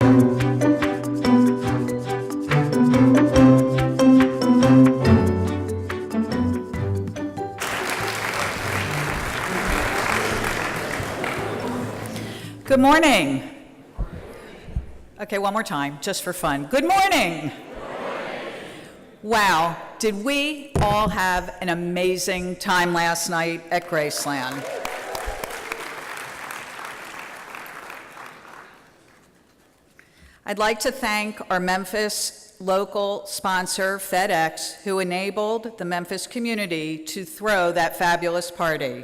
Good morning. Okay, one more time, just for fun. Good morning. Wow, did we all have an amazing time last night at Graceland? I'd like to thank our Memphis local sponsor, FedEx, who enabled the Memphis community to throw that fabulous party.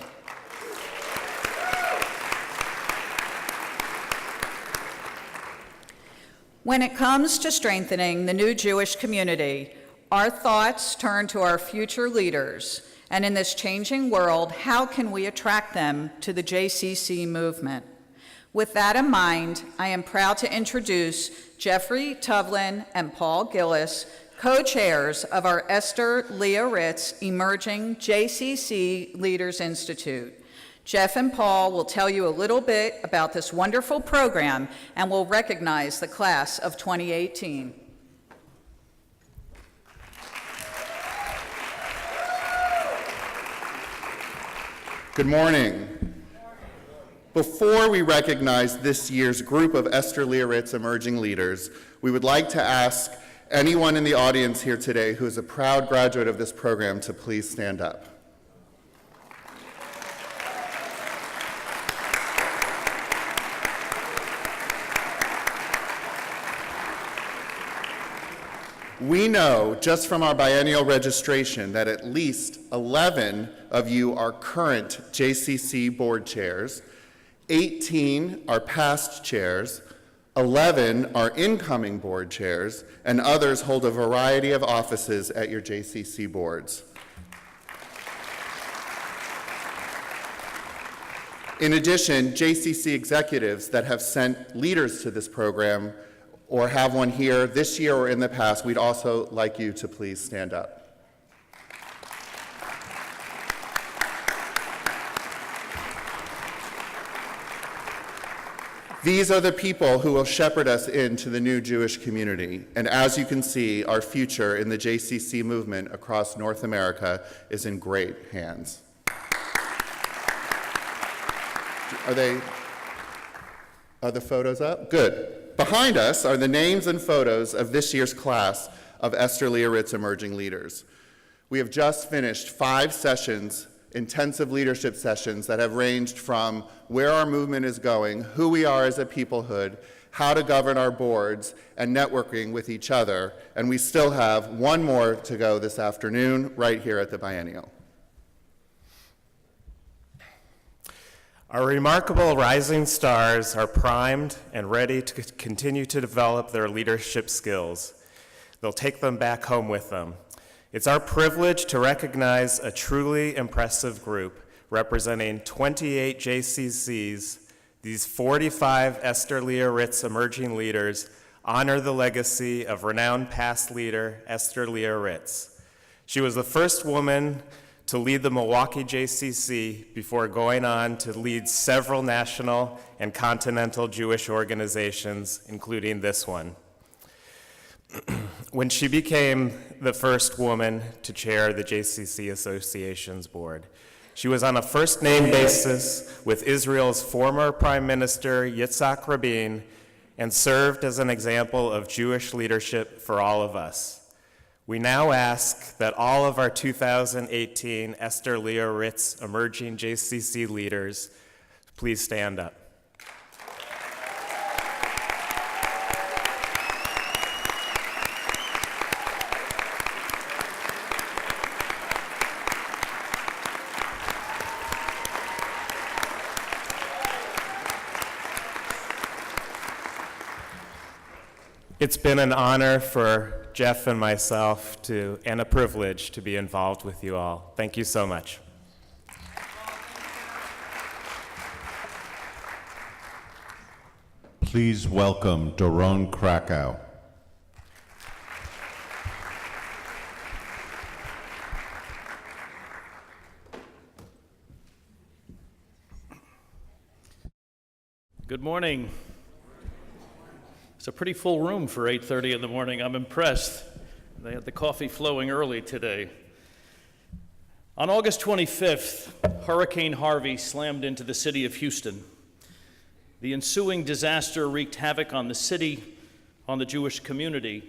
When it comes to strengthening the new Jewish community, our thoughts turn to our future leaders, and in this changing world, how can we attract them to the JCC movement? With that in mind, I am proud to introduce Jeffrey Tuvlin and Paul Gillis, co-chairs of our Esther Leah Ritz Emerging JCC Leaders Institute. Jeff and Paul will tell you a little bit about this wonderful program and will recognize the class of 2018. Good morning. Before we recognize this year's group of Esther Leah Ritz Emerging Leaders, we would like to ask anyone in the audience here today who is a proud graduate of this program to please stand up. We know just from our biennial registration that at least 11 of you are current JCC board chairs, 18 are past chairs, 11 are incoming board chairs, and others hold a variety of offices at your JCC boards. In addition, JCC executives that have sent leaders to this program or have one here this year or in the past, we'd also like you to please stand up. These are the people who will shepherd us into the new Jewish community. And as you can see, our future in the JCC movement across North America is in great hands. Are the photos up? Good. Behind us are the names and photos of this year's class of Esther Leah Ritz Emerging Leaders. We have just finished 5 sessions, intensive leadership sessions that have ranged from where our movement is going, who we are as a peoplehood, how to govern our boards, and networking with each other. And we still have one more to go this afternoon right here at the Biennial. Our remarkable rising stars are primed and ready to continue to develop their leadership skills. They'll take them back home with them. It's our privilege to recognize a truly impressive group representing 28 JCCs. These 45 Esther Leah Ritz Emerging Leaders honor the legacy of renowned past leader Esther Leah Ritz. She was the first woman to lead the Milwaukee JCC before going on to lead several national and continental Jewish organizations, including this one. When she became the first woman to chair the JCC Association's board, she was on a first-name basis with Israel's former Prime Minister Yitzhak Rabin and served as an example of Jewish leadership for all of us. We now ask that all of our 2018 Esther Leah Ritz Emerging JCC leaders please stand up. It's been an honor for Jeff and myself and a privilege to be involved with you all. Thank you so much. Please welcome Doron Krakow. Good morning. It's a pretty full room for 8:30 in the morning. I'm impressed. They had the coffee flowing early today. On August 25th, Hurricane Harvey slammed into the city of Houston. The ensuing disaster wreaked havoc on the city, on the Jewish community,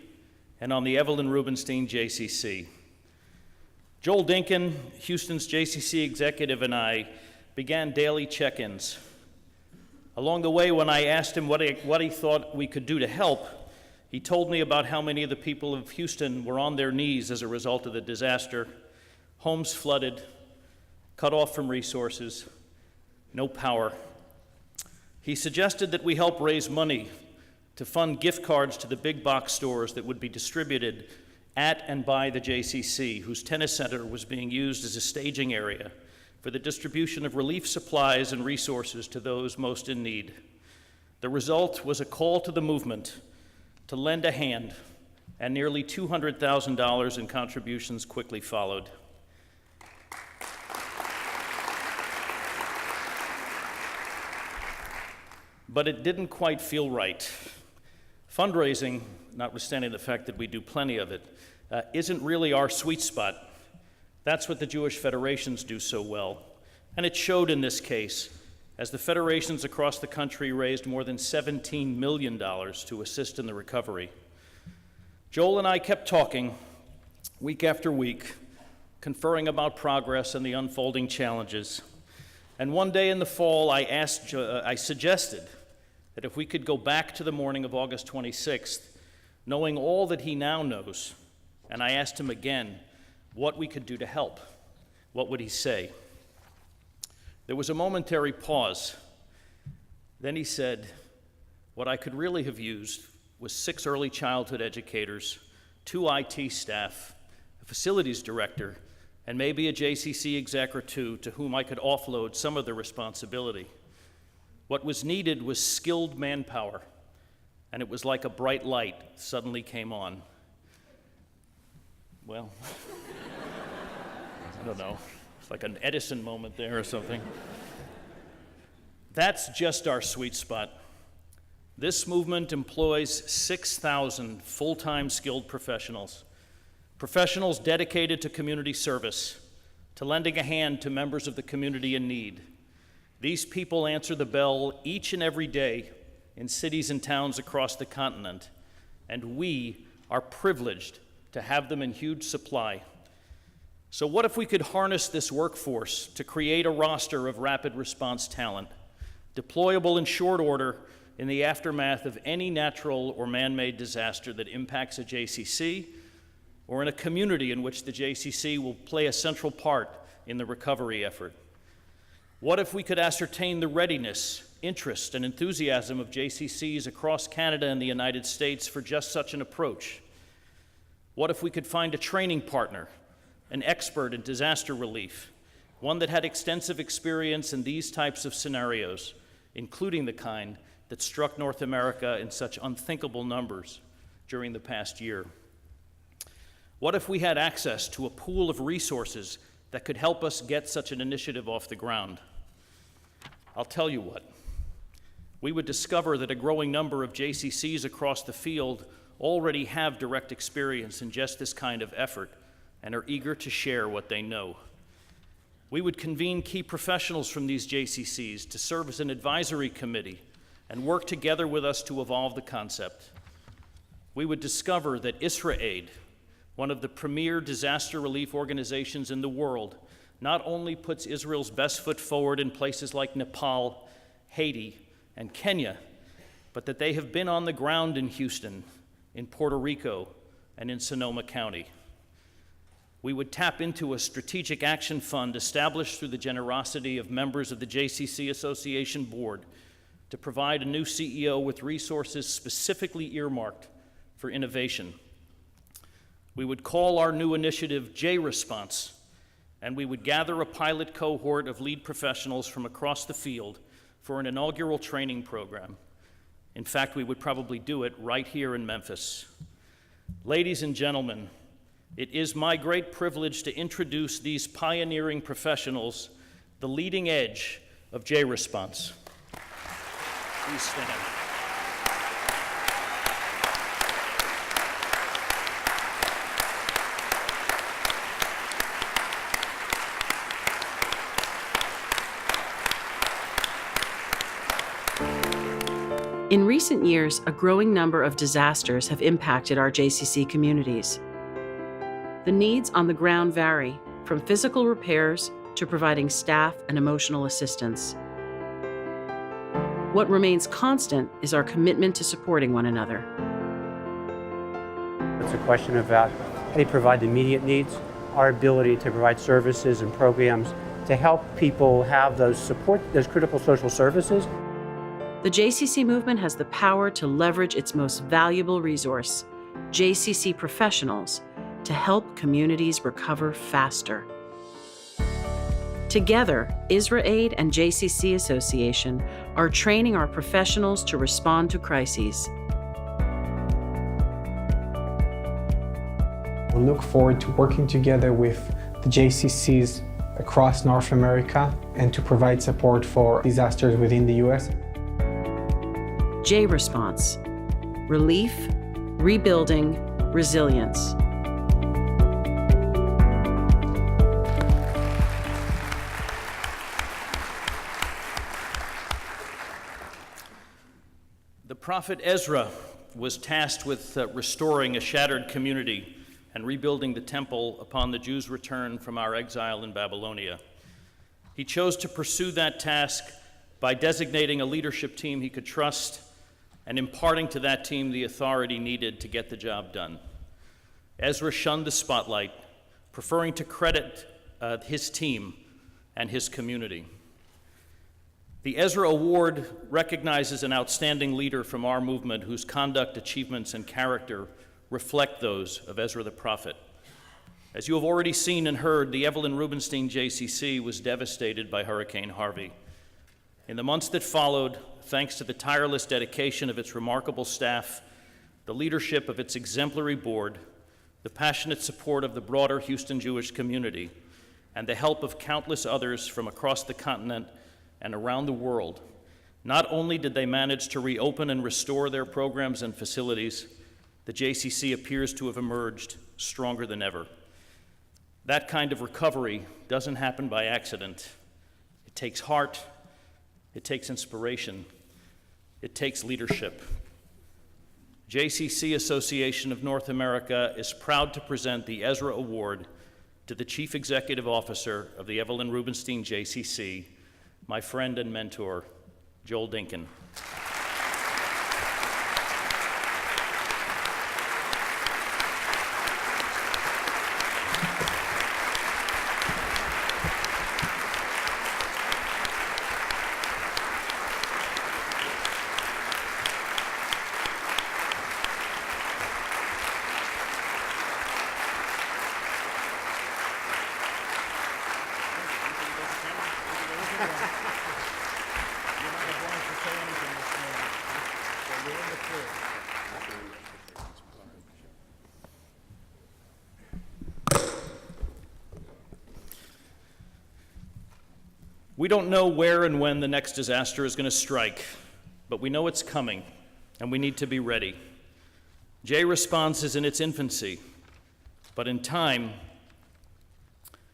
and on the Evelyn Rubinstein JCC. Joel Dinkin, Houston's JCC executive, and I began daily check-ins. Along the way, when I asked him what he thought we could do to help, he told me about how many of the people of Houston were on their knees as a result of the disaster, homes flooded, cut off from resources, no power. He suggested that we help raise money to fund gift cards to the big box stores that would be distributed at and by the JCC, whose tennis center was being used as a staging area for the distribution of relief supplies and resources to those most in need. The result was a call to the movement to lend a hand, and nearly $200,000 in contributions quickly followed. But it didn't quite feel right. Fundraising, notwithstanding the fact that we do plenty of it, isn't really our sweet spot. That's what the Jewish federations do so well. And it showed in this case, as the federations across the country raised more than $17 million to assist in the recovery. Joel and I kept talking week after week, conferring about progress and the unfolding challenges. And one day in the fall, I suggested that if we could go back to the morning of August 26th, knowing all that he now knows, and I asked him again what we could do to help, what would he say? There was a momentary pause. Then he said, what I could really have used was 6 early childhood educators, 2 IT staff, a facilities director, and maybe a JCC exec or 2 to whom I could offload some of the responsibility. What was needed was skilled manpower, and it was like a bright light suddenly came on. Well, I don't know, it's like an Edison moment there or something. That's just our sweet spot. This movement employs 6,000 full-time skilled professionals dedicated to community service, to lending a hand to members of the community in need. These people answer the bell each and every day in cities and towns across the continent, and we are privileged to have them in huge supply. So what if we could harness this workforce to create a roster of rapid response talent, deployable in short order in the aftermath of any natural or man-made disaster that impacts a JCC, or in a community in which the JCC will play a central part in the recovery effort? What if we could ascertain the readiness, interest, and enthusiasm of JCCs across Canada and the United States for just such an approach? What if we could find a training partner, an expert in disaster relief, one that had extensive experience in these types of scenarios, including the kind that struck North America in such unthinkable numbers during the past year? What if we had access to a pool of resources that could help us get such an initiative off the ground? I'll tell you what. We would discover that a growing number of JCCs across the field already have direct experience in just this kind of effort and are eager to share what they know. We would convene key professionals from these JCCs to serve as an advisory committee and work together with us to evolve the concept. We would discover that IsraAid, one of the premier disaster relief organizations in the world, not only puts Israel's best foot forward in places like Nepal, Haiti, and Kenya, but that they have been on the ground in Houston, in Puerto Rico, and in Sonoma County. We would tap into a strategic action fund established through the generosity of members of the JCC Association Board to provide a new CEO with resources specifically earmarked for innovation. We would call our new initiative J-Response, and we would gather a pilot cohort of lead professionals from across the field for an inaugural training program. In fact, we would probably do it right here in Memphis. Ladies and gentlemen, it is my great privilege to introduce these pioneering professionals, the leading edge of J-Response. Please stand. In recent years, a growing number of disasters have impacted our JCC communities. The needs on the ground vary, from physical repairs to providing staff and emotional assistance. What remains constant is our commitment to supporting one another. It's a question about how do you provide the immediate needs, our ability to provide services and programs to help people have those critical social services. The JCC movement has the power to leverage its most valuable resource, JCC professionals, to help communities recover faster. Together, IsraAid and JCC Association are training our professionals to respond to crises. We look forward to working together with the JCCs across North America and to provide support for disasters within the U.S. J-Response: relief, rebuilding, resilience. The prophet Ezra was tasked with restoring a shattered community and rebuilding the temple upon the Jews' return from our exile in Babylonia. He chose to pursue that task by designating a leadership team he could trust and imparting to that team the authority needed to get the job done. Ezra shunned the spotlight, preferring to credit his team and his community. The Ezra Award recognizes an outstanding leader from our movement whose conduct, achievements, and character reflect those of Ezra the prophet. As you have already seen and heard, the Evelyn Rubinstein JCC was devastated by Hurricane Harvey. In the months that followed, thanks to the tireless dedication of its remarkable staff, the leadership of its exemplary board, the passionate support of the broader Houston Jewish community, and the help of countless others from across the continent and around the world, not only did they manage to reopen and restore their programs and facilities, the JCC appears to have emerged stronger than ever. That kind of recovery doesn't happen by accident. It takes heart, it takes inspiration, it takes leadership. JCC Association of North America is proud to present the Ezra Award to the Chief Executive Officer of the Evelyn Rubinstein JCC, my friend and mentor, Joel Dinkin. We don't know where and when the next disaster is going to strike, but we know it's coming, and we need to be ready. J-Response is in its infancy, but in time,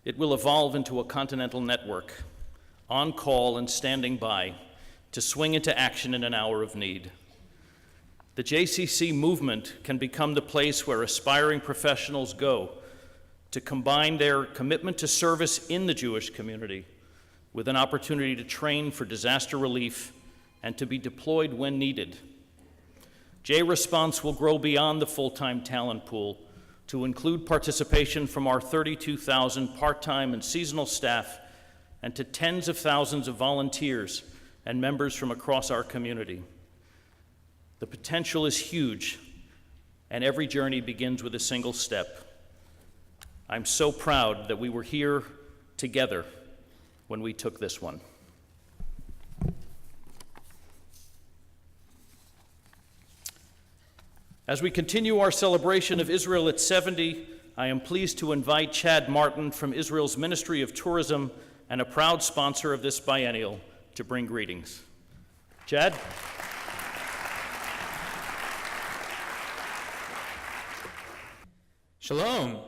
it will evolve into a continental network, on call and standing by, to swing into action in an hour of need. The JCC movement can become the place where aspiring professionals go to combine their commitment to service in the Jewish community with an opportunity to train for disaster relief and to be deployed when needed. J-Response will grow beyond the full-time talent pool to include participation from our 32,000 part-time and seasonal staff and to tens of thousands of volunteers and members from across our community. The potential is huge, and every journey begins with a single step. I'm so proud that we were here together when we took this one. As we continue our celebration of Israel at 70, I am pleased to invite Chad Martin from Israel's Ministry of Tourism and a proud sponsor of this biennial to bring greetings. Chad? Shalom.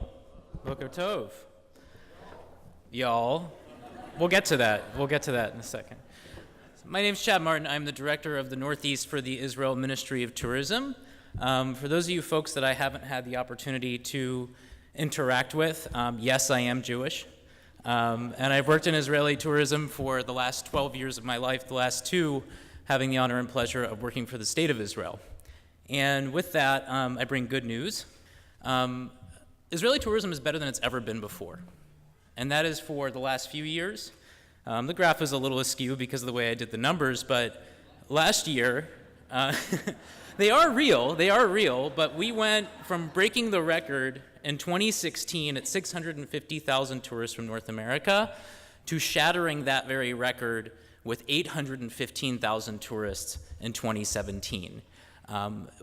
Boker Tov. Y'all. We'll get to that. We'll get to that in a second. My name's Chad Martin. I'm the director of the Northeast for the Israel Ministry of Tourism. For those of you folks that I haven't had the opportunity to interact with, yes, I am Jewish. And I've worked in Israeli tourism for the last 12 years of my life, the last 2 having the honor and pleasure of working for the state of Israel. And with that, I bring good news. Israeli tourism is better than it's ever been before. And that is for the last few years. The graph is a little askew because of the way I did the numbers, but last year, they are real, but we went from breaking the record in 2016 at 650,000 tourists from North America to shattering that very record with 815,000 tourists in 2017.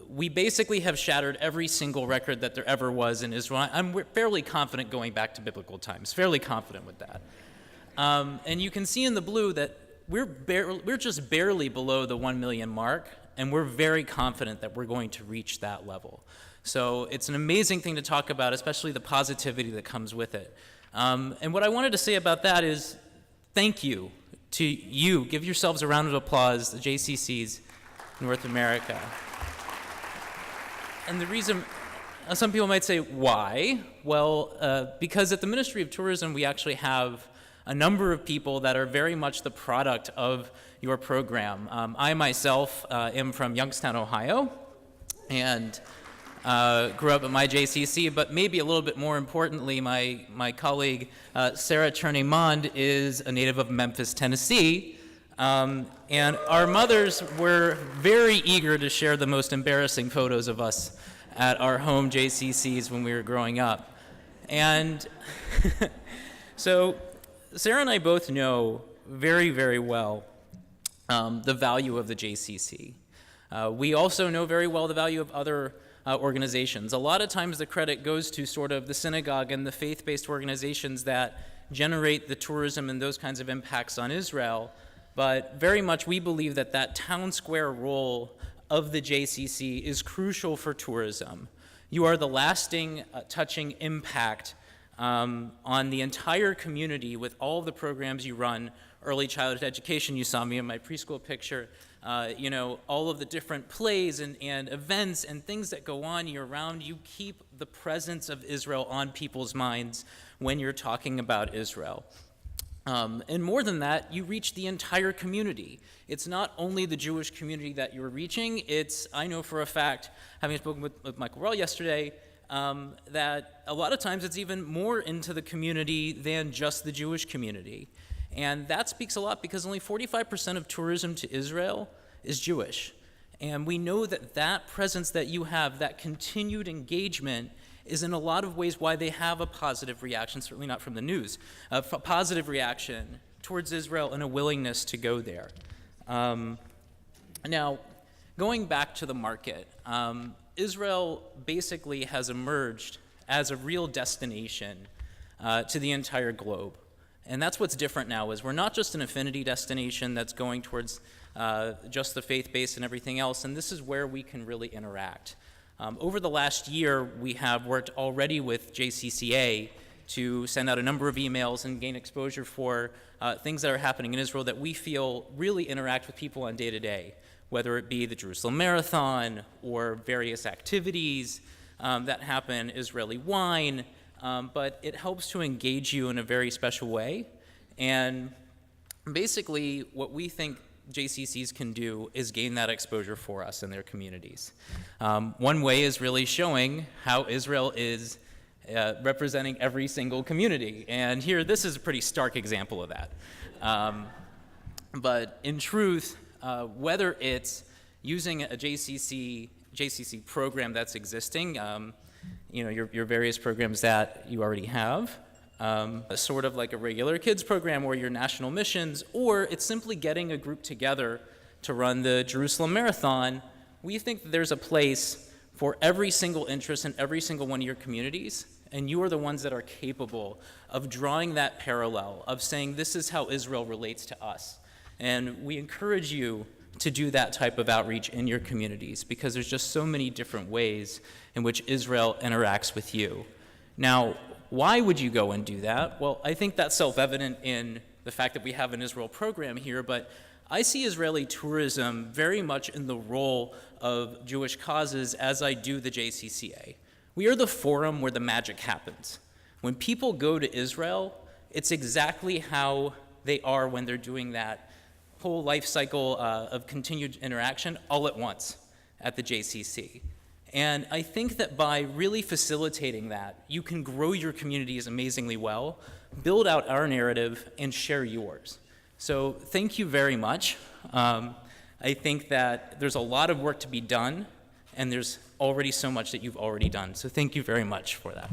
We basically have shattered every single record that there ever was in Israel. I'm fairly confident going back to biblical times, fairly confident with that. And you can see in the blue that we're just barely below the 1 million mark, and we're very confident that we're going to reach that level. So it's an amazing thing to talk about, especially the positivity that comes with it. And what I wanted to say about that is thank you to you. Give yourselves a round of applause, the JCCs North America. And the reason, some people might say, why? Well, because at the Ministry of Tourism, we actually have a number of people that are very much the product of your program. I myself am from Youngstown, Ohio, and grew up at my JCC, but maybe a little bit more importantly, my colleague Sarah Cherney-Mond is a native of Memphis, Tennessee, and our mothers were very eager to share the most embarrassing photos of us at our home JCCs when we were growing up. And so Sarah and I both know very, very well the value of the JCC. We also know very well the value of other organizations. A lot of times the credit goes to sort of the synagogue and the faith-based organizations that generate the tourism and those kinds of impacts on Israel, but very much we believe that that town square role of the JCC is crucial for tourism. You are the lasting, touching impact on the entire community with all of the programs you run, early childhood education, you saw me in my preschool picture, all of the different plays and events and things that go on year-round. You keep the presence of Israel on people's minds when you're talking about Israel. And more than that, you reach the entire community. It's not only the Jewish community that you're reaching, I know for a fact, having spoken with Michael Roll yesterday, that a lot of times it's even more into the community than just the Jewish community. And that speaks a lot because only 45% of tourism to Israel is Jewish. And we know that that presence that you have, that continued engagement, is in a lot of ways why they have a positive reaction, certainly not from the news, a positive reaction towards Israel and a willingness to go there. Now, going back to the market, Israel basically has emerged as a real destination to the entire globe. And that's what's different now, is we're not just an affinity destination that's going towards just the faith-based and everything else, and this is where we can really interact. Over the last year, we have worked already with JCCA to send out a number of emails and gain exposure for things that are happening in Israel that we feel really interact with people on day-to-day, whether it be the Jerusalem Marathon or various activities that happen, Israeli wine, but it helps to engage you in a very special way. And basically, what we think JCCs can do is gain that exposure for us in their communities. One way is really showing how Israel is representing every single community. And here, this is a pretty stark example of that. But in truth, whether it's using a JCC program that's existing, your various programs that you already have, sort of like a regular kids program or your national missions, or it's simply getting a group together to run the Jerusalem Marathon, we think that there's a place for every single interest in every single one of your communities, and you are the ones that are capable of drawing that parallel, of saying this is how Israel relates to us. And we encourage you to do that type of outreach in your communities because there's just so many different ways in which Israel interacts with you. Now, why would you go and do that? Well, I think that's self-evident in the fact that we have an Israel program here, but I see Israeli tourism very much in the role of Jewish causes as I do the JCCA. We are the forum where the magic happens. When people go to Israel, it's exactly how they are when they're doing that whole life cycle of continued interaction all at once at the JCC. And I think that by really facilitating that, you can grow your communities amazingly well, build out our narrative, and share yours. So thank you very much. I think that there's a lot of work to be done, and there's already so much that you've already done. So thank you very much for that.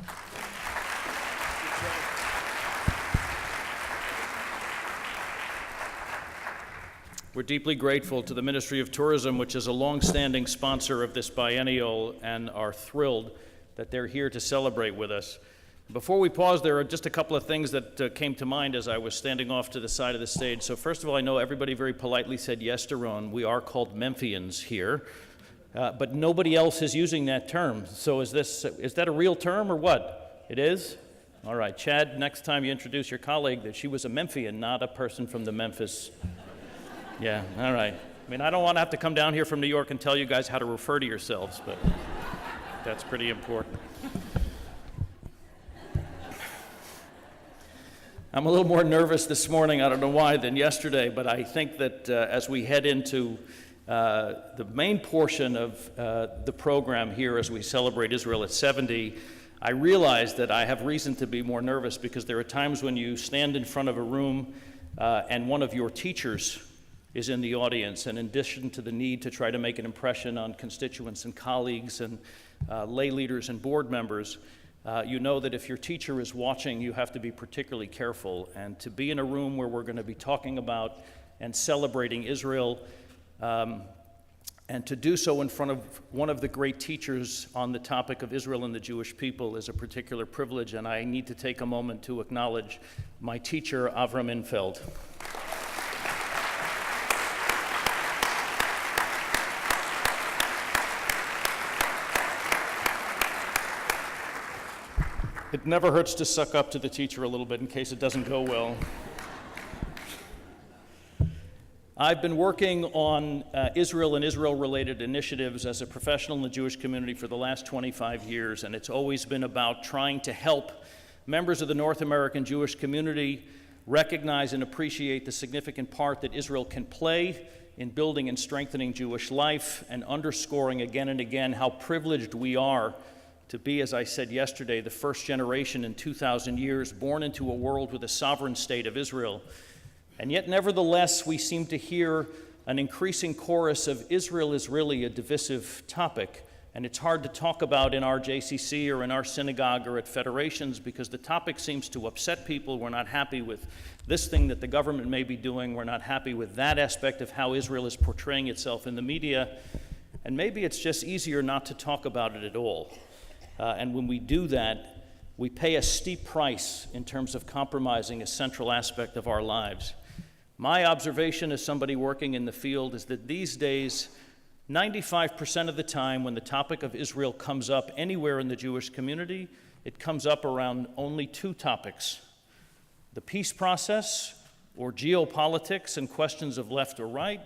We're deeply grateful to the Ministry of Tourism, which is a long-standing sponsor of this biennial, and are thrilled that they're here to celebrate with us. Before we pause, there are just a couple of things that came to mind as I was standing off to the side of the stage. So first of all, I know everybody very politely said yes, Doron. We are called Memphians here, but nobody else is using that term. So is that a real term or what? It is? All right, Chad, next time you introduce your colleague that she was a Memphian, not a person from the Memphis. Yeah, all right. I mean, I don't want to have to come down here from New York and tell you guys how to refer to yourselves, but that's pretty important. I'm a little more nervous this morning, I don't know why, than yesterday, but I think that as we head into the main portion of the program here as we celebrate Israel at 70, I realize that I have reason to be more nervous because there are times when you stand in front of a room and one of your teachers is in the audience, and in addition to the need to try to make an impression on constituents and colleagues and lay leaders and board members, you know that if your teacher is watching, you have to be particularly careful. And to be in a room where we're going to be talking about and celebrating Israel, and to do so in front of one of the great teachers on the topic of Israel and the Jewish people is a particular privilege, and I need to take a moment to acknowledge my teacher, Avram Infeld. It never hurts to suck up to the teacher a little bit in case it doesn't go well. I've been working on Israel and Israel-related initiatives as a professional in the Jewish community for the last 25 years, and it's always been about trying to help members of the North American Jewish community recognize and appreciate the significant part that Israel can play in building and strengthening Jewish life, and underscoring again and again how privileged we are to be, as I said yesterday, the first generation in 2,000 years born into a world with a sovereign state of Israel. And yet, nevertheless, we seem to hear an increasing chorus of Israel is really a divisive topic, and it's hard to talk about in our JCC or in our synagogue or at federations because the topic seems to upset people. We're not happy with this thing that the government may be doing. We're not happy with that aspect of how Israel is portraying itself in the media, and maybe it's just easier not to talk about it at all. And when we do that, we pay a steep price in terms of compromising a central aspect of our lives. My observation as somebody working in the field is that these days, 95% of the time when the topic of Israel comes up anywhere in the Jewish community, it comes up around only two topics: the peace process, or geopolitics and questions of left or right,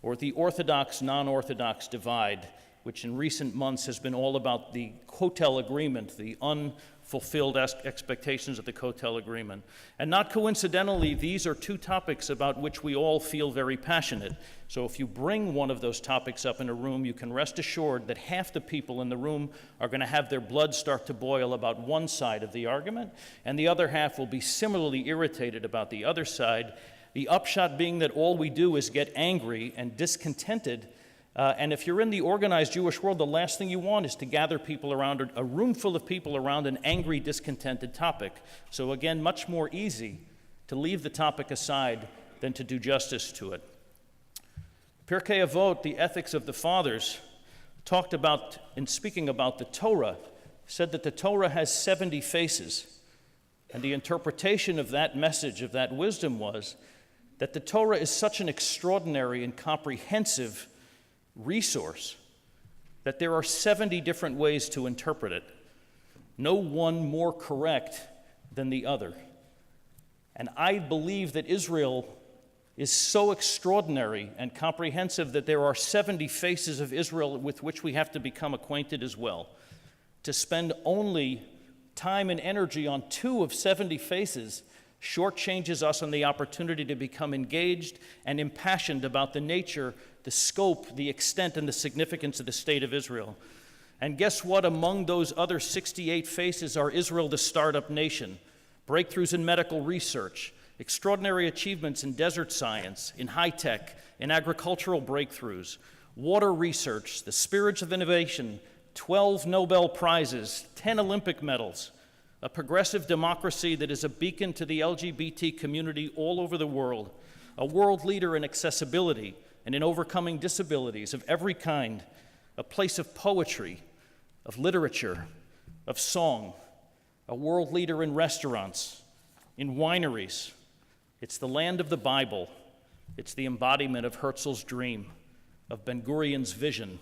or the Orthodox, non-Orthodox divide, which in recent months has been all about the Kotel Agreement, the unfulfilled expectations of the Kotel Agreement. And not coincidentally, these are two topics about which we all feel very passionate. So if you bring one of those topics up in a room, you can rest assured that half the people in the room are going to have their blood start to boil about one side of the argument, and the other half will be similarly irritated about the other side. The upshot being that all we do is get angry and discontented. And if you're in the organized Jewish world, the last thing you want is to gather people around, a room full of people around an angry, discontented topic. So again, much more easy to leave the topic aside than to do justice to it. Pirkei Avot, the ethics of the fathers, talked about, in speaking about the Torah, said that the Torah has 70 faces. And the interpretation of that message, of that wisdom, was that the Torah is such an extraordinary and comprehensive resource that there are 70 different ways to interpret it, no one more correct than the other. And I believe that Israel is so extraordinary and comprehensive that there are 70 faces of Israel with which we have to become acquainted as well. To spend only time and energy on 2 of 70 faces shortchanges us on the opportunity to become engaged and impassioned about the nature, the scope, the extent, and the significance of the state of Israel. And guess what? Among those other 68 faces are Israel, the startup nation, breakthroughs in medical research, extraordinary achievements in desert science, in high tech, in agricultural breakthroughs, water research, the spirits of innovation, 12 Nobel Prizes, 10 Olympic medals, a progressive democracy that is a beacon to the LGBT community all over the world, a world leader in accessibility and in overcoming disabilities of every kind, a place of poetry, of literature, of song, a world leader in restaurants, in wineries. It's the land of the Bible. It's the embodiment of Herzl's dream, of Ben-Gurion's vision,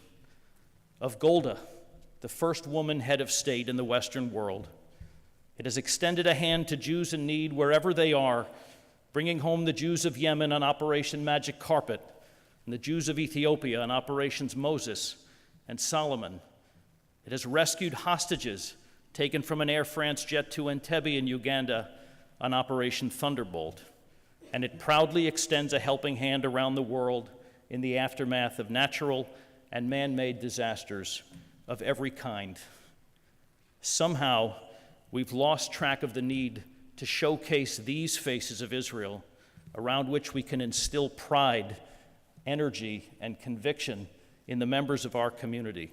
of Golda, the first woman head of state in the Western world. It has extended a hand to Jews in need wherever they are, bringing home the Jews of Yemen on Operation Magic Carpet, and the Jews of Ethiopia on Operations Moses and Solomon. It has rescued hostages taken from an Air France jet to Entebbe in Uganda on Operation Thunderbolt. And it proudly extends a helping hand around the world in the aftermath of natural and man-made disasters of every kind. Somehow, we've lost track of the need to showcase these faces of Israel around which we can instill pride, energy, and conviction in the members of our community,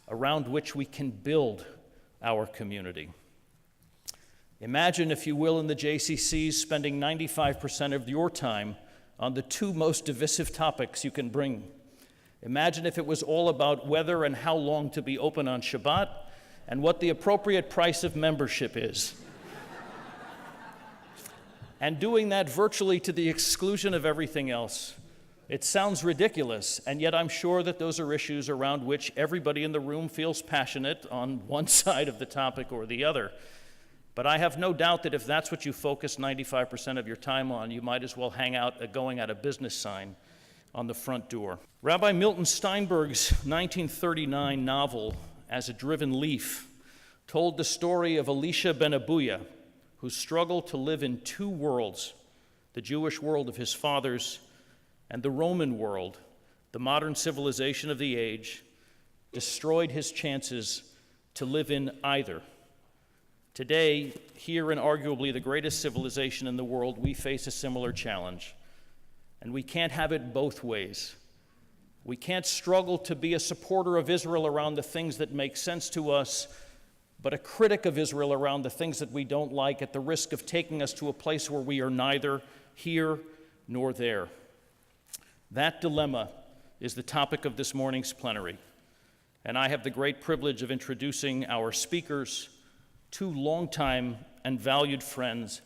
around which we can build our community. Imagine, if you will, in the JCCs spending 95% of your time on the 2 most divisive topics you can bring. Imagine if it was all about whether and how long to be open on Shabbat and what the appropriate price of membership is. And doing that virtually to the exclusion of everything else. It sounds ridiculous, and yet I'm sure that those are issues around which everybody in the room feels passionate on one side of the topic or the other. But I have no doubt that if that's what you focus 95% of your time on, you might as well hang out a going out of business sign on the front door. Rabbi Milton Steinberg's 1939 novel, As a Driven Leaf, told the story of Elisha ben Abuya, who struggled to live in 2 worlds, the Jewish world of his fathers and the Roman world, the modern civilization of the age, destroyed his chances to live in either. Today, here in arguably the greatest civilization in the world, we face a similar challenge. And we can't have it both ways. We can't struggle to be a supporter of Israel around the things that make sense to us, but a critic of Israel around the things that we don't like, at the risk of taking us to a place where we are neither here nor there. That dilemma is the topic of this morning's plenary. And I have the great privilege of introducing our speakers, 2 longtime and valued friends,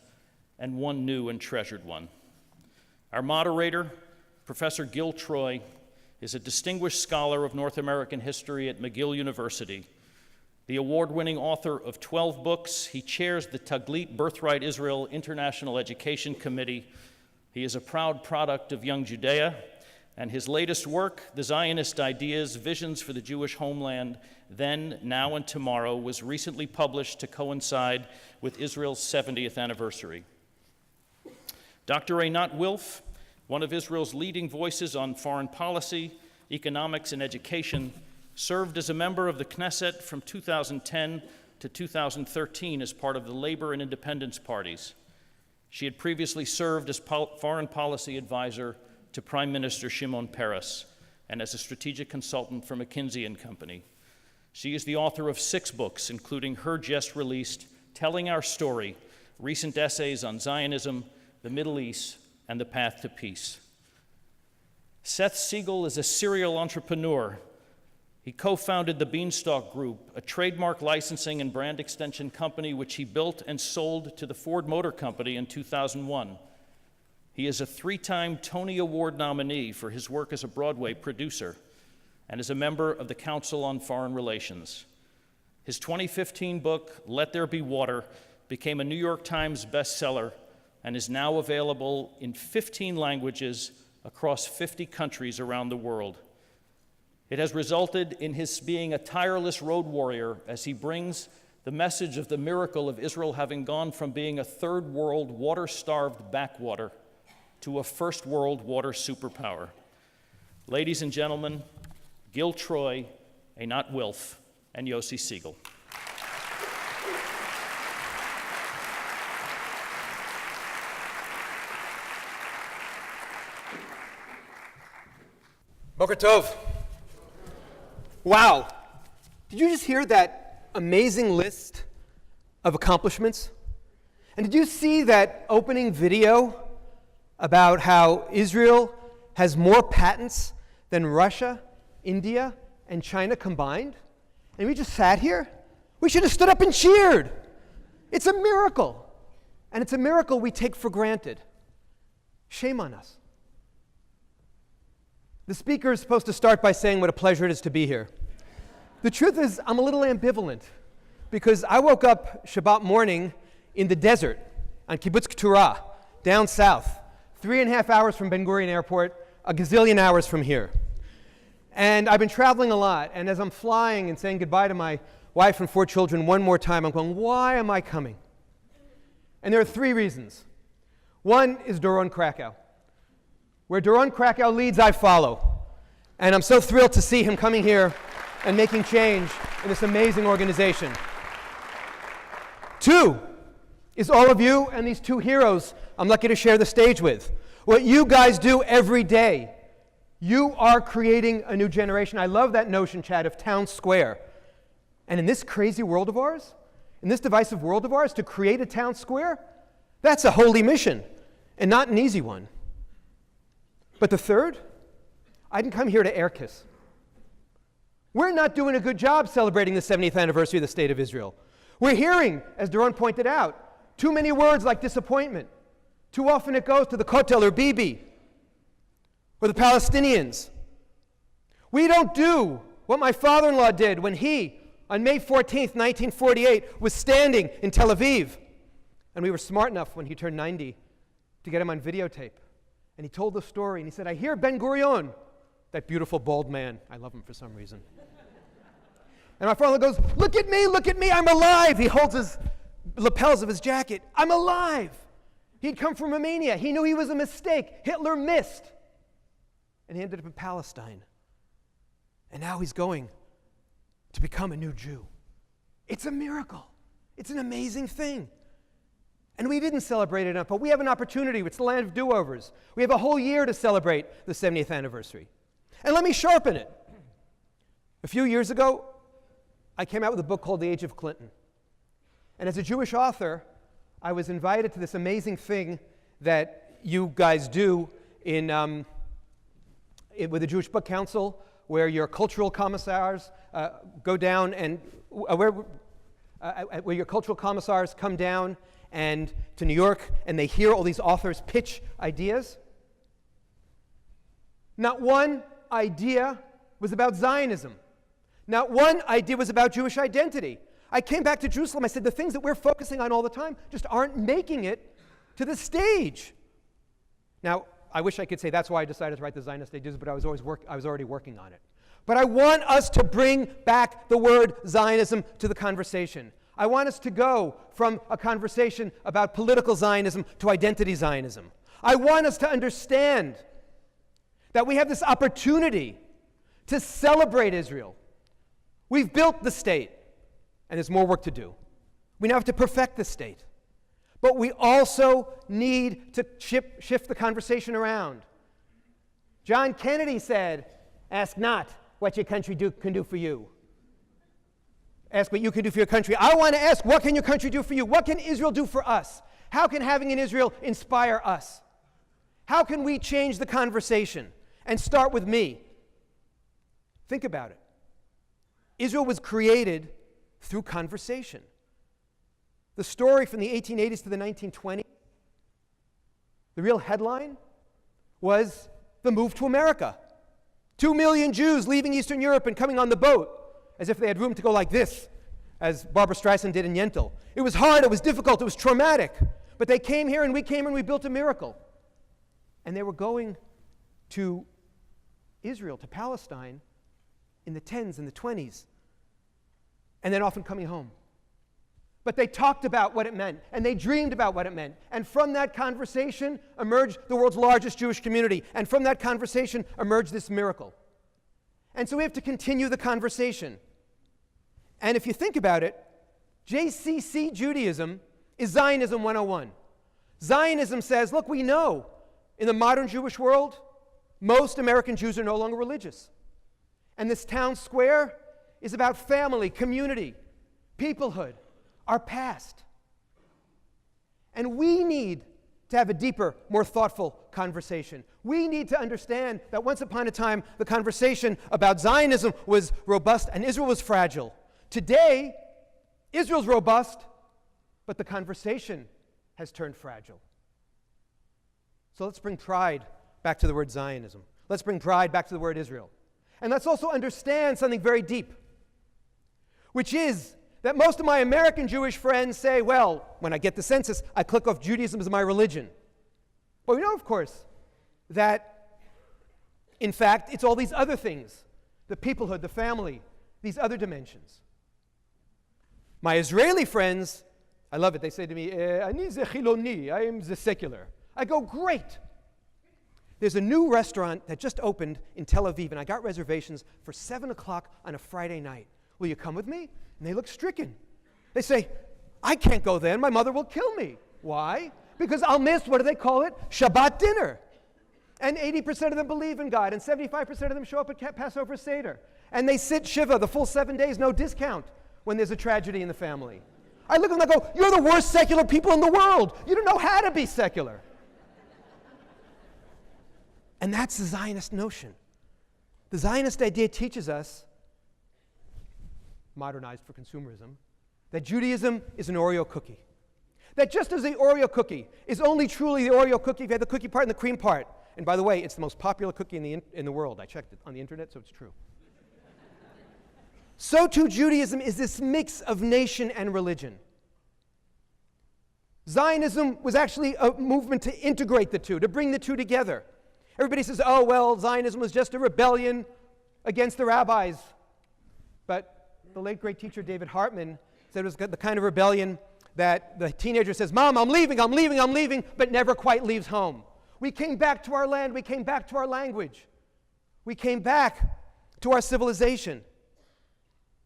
and 1 new and treasured one. Our moderator, Professor Gil Troy, is a distinguished scholar of North American history at McGill University. The award-winning author of 12 books, he chairs the Taglit Birthright Israel International Education Committee. He is a proud product of Young Judea, and his latest work, The Zionist Ideas, Visions for the Jewish Homeland, Then, Now, and Tomorrow, was recently published to coincide with Israel's 70th anniversary. Dr. Einat Wilf, one of Israel's leading voices on foreign policy, economics, and education, served as a member of the Knesset from 2010 to 2013 as part of the Labor and Independence parties. She had previously served as foreign policy advisor to Prime Minister Shimon Peres and as a strategic consultant for McKinsey & Company. She is the author of 6 books, including her just released Telling Our Story, recent essays on Zionism, the Middle East, and the Path to Peace. Seth Siegel is a serial entrepreneur. He co-founded the Beanstalk Group, a trademark licensing and brand extension company which he built and sold to the Ford Motor Company in 2001. He is a 3-time Tony Award nominee for his work as a Broadway producer and is a member of the Council on Foreign Relations. His 2015 book, Let There Be Water, became a New York Times bestseller and is now available in 15 languages across 50 countries around the world. It has resulted in his being a tireless road warrior as he brings the message of the miracle of Israel having gone from being a third world water-starved backwater to a first world water superpower. Ladies and gentlemen, Gil Troy, Einat Wilf, and Yossi Siegel. Boker Tov. Wow. Did you just hear that amazing list of accomplishments? And did you see that opening video about how Israel has more patents than Russia, India, and China combined? And we just sat here? We should have stood up and cheered. It's a miracle. And it's a miracle we take for granted. Shame on us. The speaker is supposed to start by saying what a pleasure it is to be here. The truth is, I'm a little ambivalent because I woke up Shabbat morning in the desert on Kibbutz Keturah, down south, 3.5 hours from Ben Gurion Airport, a gazillion hours from here. And I've been traveling a lot, and as I'm flying and saying goodbye to my wife and 4 children one more time, I'm going, why am I coming? And there are 3 reasons. One is Doron Krakow. Where Doron Krakow leads, I follow. And I'm so thrilled to see him coming here and making change in this amazing organization. 2 is all of you and these 2 heroes I'm lucky to share the stage with. What you guys do every day. You are creating a new generation. I love that notion, Chad, of town square. And in this crazy world of ours, in this divisive world of ours, to create a town square, that's a holy mission and not an easy one. But the 3rd, I didn't come here to air kiss. We're not doing a good job celebrating the 70th anniversary of the State of Israel. We're hearing, as Doron pointed out, too many words like disappointment. Too often it goes to the Kotel or Bibi or the Palestinians. We don't do what my father-in-law did when he, on May 14th, 1948, was standing in Tel Aviv. And we were smart enough when he turned 90 to get him on videotape. And he told the story, and he said, I hear Ben Gurion, that beautiful bald man. I love him for some reason. And my father goes, look at me, I'm alive. He holds his lapels of his jacket. I'm alive. He'd come from Romania. He knew he was a mistake. Hitler missed. And he ended up in Palestine. And now he's going to become a new Jew. It's a miracle. It's an amazing thing. And we didn't celebrate it enough, but we have an opportunity. It's the land of do-overs. We have a whole year to celebrate the 70th anniversary. And let me sharpen it. A few years ago, I came out with a book called The Age of Clinton. And as a Jewish author, I was invited to this amazing thing that you guys do with the Jewish Book Council, where your cultural commissars go down and where your cultural commissars come down and to New York, and they hear all these authors pitch ideas. Not one idea was about Zionism. Not one idea was about Jewish identity. I came back to Jerusalem. I said, the things that we're focusing on all the time just aren't making it to the stage. Now, I wish I could say that's why I decided to write the Zionist Ideas, but I was already working on it. But I want us to bring back the word Zionism to the conversation. I want us to go from a conversation about political Zionism to identity Zionism. I want us to understand that we have this opportunity to celebrate Israel. We've built the state, and there's more work to do. We now have to perfect the state. But we also need to shift the conversation around. John Kennedy said, ask not what your country can do for you. Ask what you can do for your country. I want to ask, what can your country do for you? What can Israel do for us? How can having an Israel inspire us? How can we change the conversation? And start with me. Think about it. Israel was created through conversation. The story from the 1880s to the 1920s, the real headline was the move to America. 2 million Jews leaving Eastern Europe and coming on the boat as if they had room to go like this, as Barbra Streisand did in Yentl. It was hard, it was difficult, it was traumatic. but they came here and we came and we built a miracle. And they were going to Israel, to Palestine, in the 10s and the 20s, and then often coming home. But they talked about what it meant, and they dreamed about what it meant. And from that conversation emerged the world's largest Jewish community. And from that conversation emerged this miracle. And so we have to continue the conversation. And if you think about it, JCC Judaism is Zionism 101. Zionism says, look, we know in the modern Jewish world, most American Jews are no longer religious. And this town square is about family, community, peoplehood, our past. And we need to have a deeper, more thoughtful conversation. We need to understand that once upon a time, the conversation about Zionism was robust and Israel was fragile. Today, Israel's robust, but the conversation has turned fragile. So let's bring pride back to the word Zionism. Let's bring pride back to the word Israel. And let's also understand something very deep, which is that most of my American Jewish friends say, well, when I get the census, I click off Judaism as my religion. But we know, of course, that, in fact, it's all these other things, the peoplehood, the family, these other dimensions. My Israeli friends, I love it, they say to me, Ani ze chiloni, I am the secular. I go, great. There's a new restaurant that just opened in Tel Aviv, and I got reservations for 7 o'clock on a Friday night. Will you come with me? And they look stricken. They say, I can't go there, and my mother will kill me. Why? Because I'll miss, what do they call it? Shabbat dinner. And 80% of them believe in God, and 75% of them show up at Passover Seder. And they sit Shiva the full 7 days, no discount, when there's a tragedy in the family. I look at them and I go, you're the worst secular people in the world. You don't know how to be secular. And that's the Zionist notion. The Zionist idea teaches us, modernized for consumerism, that Judaism is an Oreo cookie. That just as the Oreo cookie is only truly the Oreo cookie if you have the cookie part and the cream part. And by the way, it's the most popular cookie in the world. I checked it on the internet, so it's true. So too Judaism is this mix of nation and religion. Zionism was actually a movement to integrate the two, to bring the two together. Everybody says, oh, well, Zionism was just a rebellion against the rabbis. But the late great teacher David Hartman said it was the kind of rebellion that the teenager says, Mom, I'm leaving, but never quite leaves home. We came back to our land, we came back to our language. We came back to our civilization.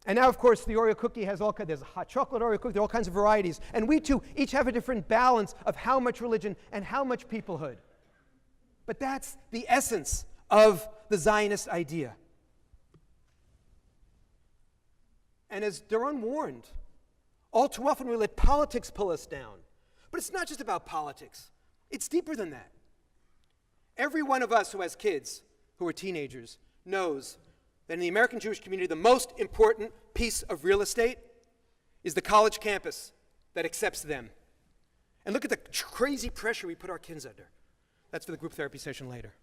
And now, of course, the Oreo cookie has there's a hot chocolate Oreo cookie, there are all kinds of varieties. And we too each have a different balance of how much religion and how much peoplehood. But that's the essence of the Zionist idea. And as Doron warned, all too often we let politics pull us down. But it's not just about politics. It's deeper than that. Every one of us who has kids, who are teenagers, knows that in the American Jewish community, the most important piece of real estate is the college campus that accepts them. And look at the crazy pressure we put our kids under. That's for the group therapy session later.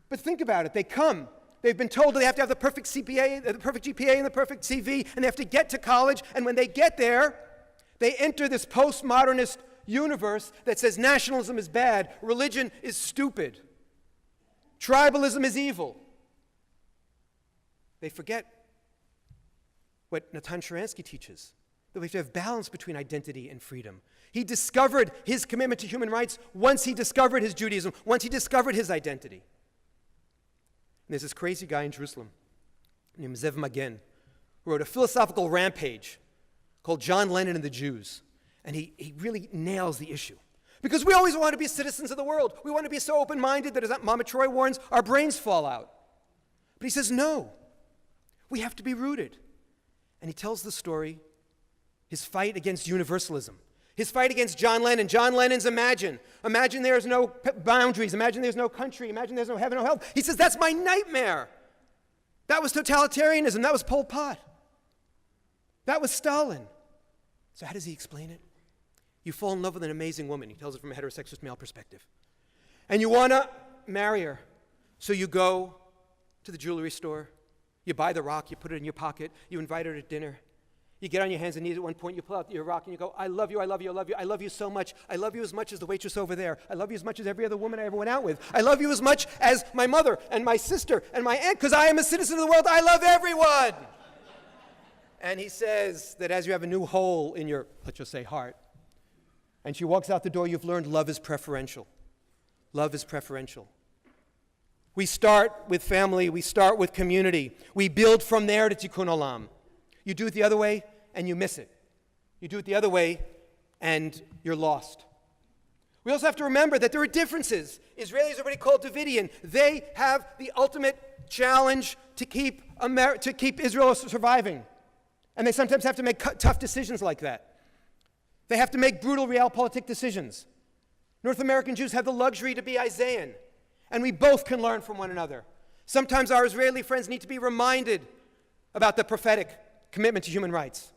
But think about it. They come. They've been told they have to have the perfect CPA, the perfect GPA, and the perfect CV, and they have to get to college. And when they get there, they enter this postmodernist universe that says nationalism is bad, religion is stupid, tribalism is evil. They forget what Natan Sharansky teaches, that we have to have balance between identity and freedom. He discovered his commitment to human rights once he discovered his Judaism, once he discovered his identity. And there's this crazy guy in Jerusalem named Zev Magen who wrote a philosophical rampage called John Lennon and the Jews. And he really nails the issue. Because we always want to be citizens of the world. We want to be so open-minded that, as Mama Troy warns, our brains fall out. But he says, no, we have to be rooted. And he tells the story, his fight against universalism, his fight against John Lennon. John Lennon's Imagine. Imagine there's no boundaries. Imagine there's no country. Imagine there's no heaven or hell. He says, that's my nightmare. That was totalitarianism. That was Pol Pot. That was Stalin. So how does he explain it? You fall in love with an amazing woman. He tells it from a heterosexist male perspective. And you want to marry her. So you go to the jewelry store. You buy the rock. You put it in your pocket. You invite her to dinner. You get on your hands and knees at one point, you pull out your rock and you go, I love you, I love you, I love you, I love you so much. I love you as much as the waitress over there. I love you as much as every other woman I ever went out with. I love you as much as my mother and my sister and my aunt, because I am a citizen of the world. I love everyone. And he says that as you have a new hole in your, let's just say, heart, and she walks out the door, you've learned love is preferential. Love is preferential. We start with family, we start with community. We build from there to tikkun olam. You do it the other way, and you miss it. You do it the other way, and you're lost. We also have to remember that there are differences. Israelis are already called Davidian. They have the ultimate challenge to keep Israel surviving. And they sometimes have to make tough decisions like that. They have to make brutal realpolitik decisions. North American Jews have the luxury to be Isaiah, and we both can learn from one another. Sometimes our Israeli friends need to be reminded about the prophetic commitment to human rights.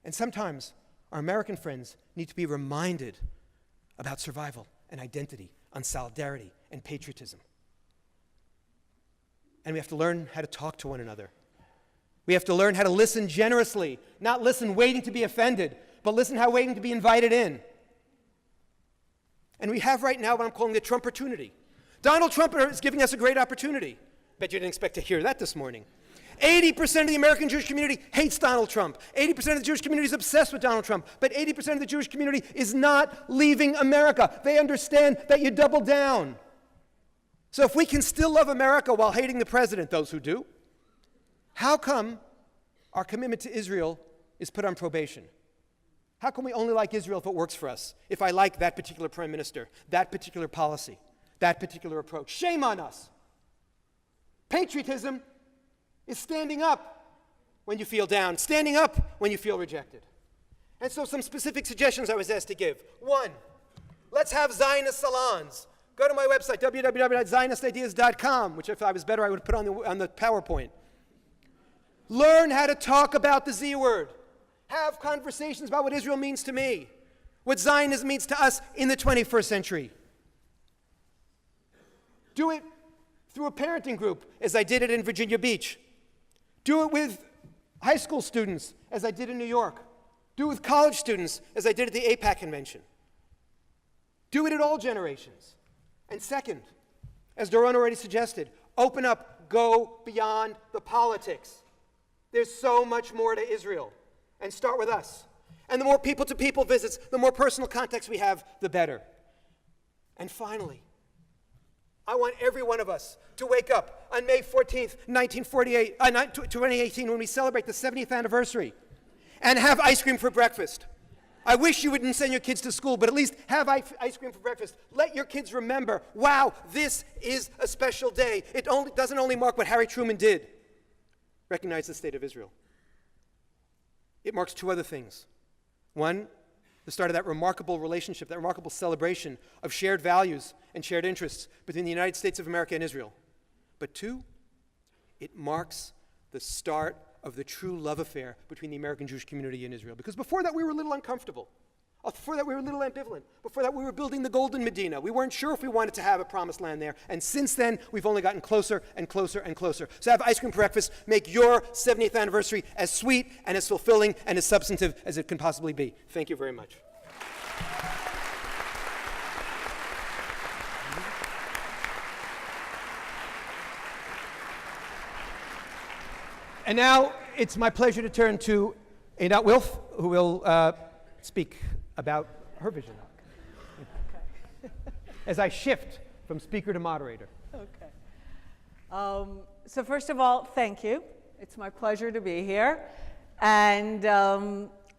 And sometimes our American friends need to be reminded about survival and identity, on solidarity and patriotism. And we have to learn how to talk to one another. We have to learn how to listen generously, not listen waiting to be offended, but listen how waiting to be invited in. And we have right now what I'm calling the Trump-opportunity. Donald Trump is giving us a great opportunity. Bet you didn't expect to hear that this morning. 80% of the American Jewish community hates Donald Trump. 80% of the Jewish community is obsessed with Donald Trump. But 80% of the Jewish community is not leaving America. They understand that you double down. So if we can still love America while hating the president, those who do, how come our commitment to Israel is put on probation? How can we only like Israel if it works for us? If I like that particular prime minister, that particular policy, that particular approach? Shame on us. Patriotism is standing up when you feel down, standing up when you feel rejected. And so some specific suggestions I was asked to give. One, let's have Zionist salons. Go to my website, www.zionistideas.com, which if I was better, I would put on the PowerPoint. Learn how to talk about the Z word. Have conversations about what Israel means to me, what Zionism means to us in the 21st century. Do it through a parenting group, as I did it in Virginia Beach. Do it with high school students, as I did in New York. Do it with college students, as I did at the AIPAC convention. Do it at all generations. And second, as Doron already suggested, open up, go beyond the politics. There's so much more to Israel. And start with us. And the more people-to-people visits, the more personal context we have, the better. And finally, I want every one of us to wake up on May 14th, 2018, when we celebrate the 70th anniversary, and have ice cream for breakfast. I wish you wouldn't send your kids to school, but at least have ice cream for breakfast. Let your kids remember, wow, this is a special day. It doesn't only mark what Harry Truman did, recognize the state of Israel. It marks two other things. One, the start of that remarkable relationship, that remarkable celebration of shared values and shared interests between the United States of America and Israel. But two, it marks the start of the true love affair between the American Jewish community and Israel. Because before that, we were a little uncomfortable. Before that, we were a little ambivalent. Before that, we were building the Golden Medina. We weren't sure if we wanted to have a promised land there. And since then, we've only gotten closer and closer and closer. So have ice cream for breakfast. Make your 70th anniversary as sweet and as fulfilling and as substantive as it can possibly be. Thank you very much. And now it's my pleasure to turn to Einat Wilf, who will speak about her vision. Okay. As I shift from speaker to moderator. Okay. So first of all, thank you. It's my pleasure to be here. And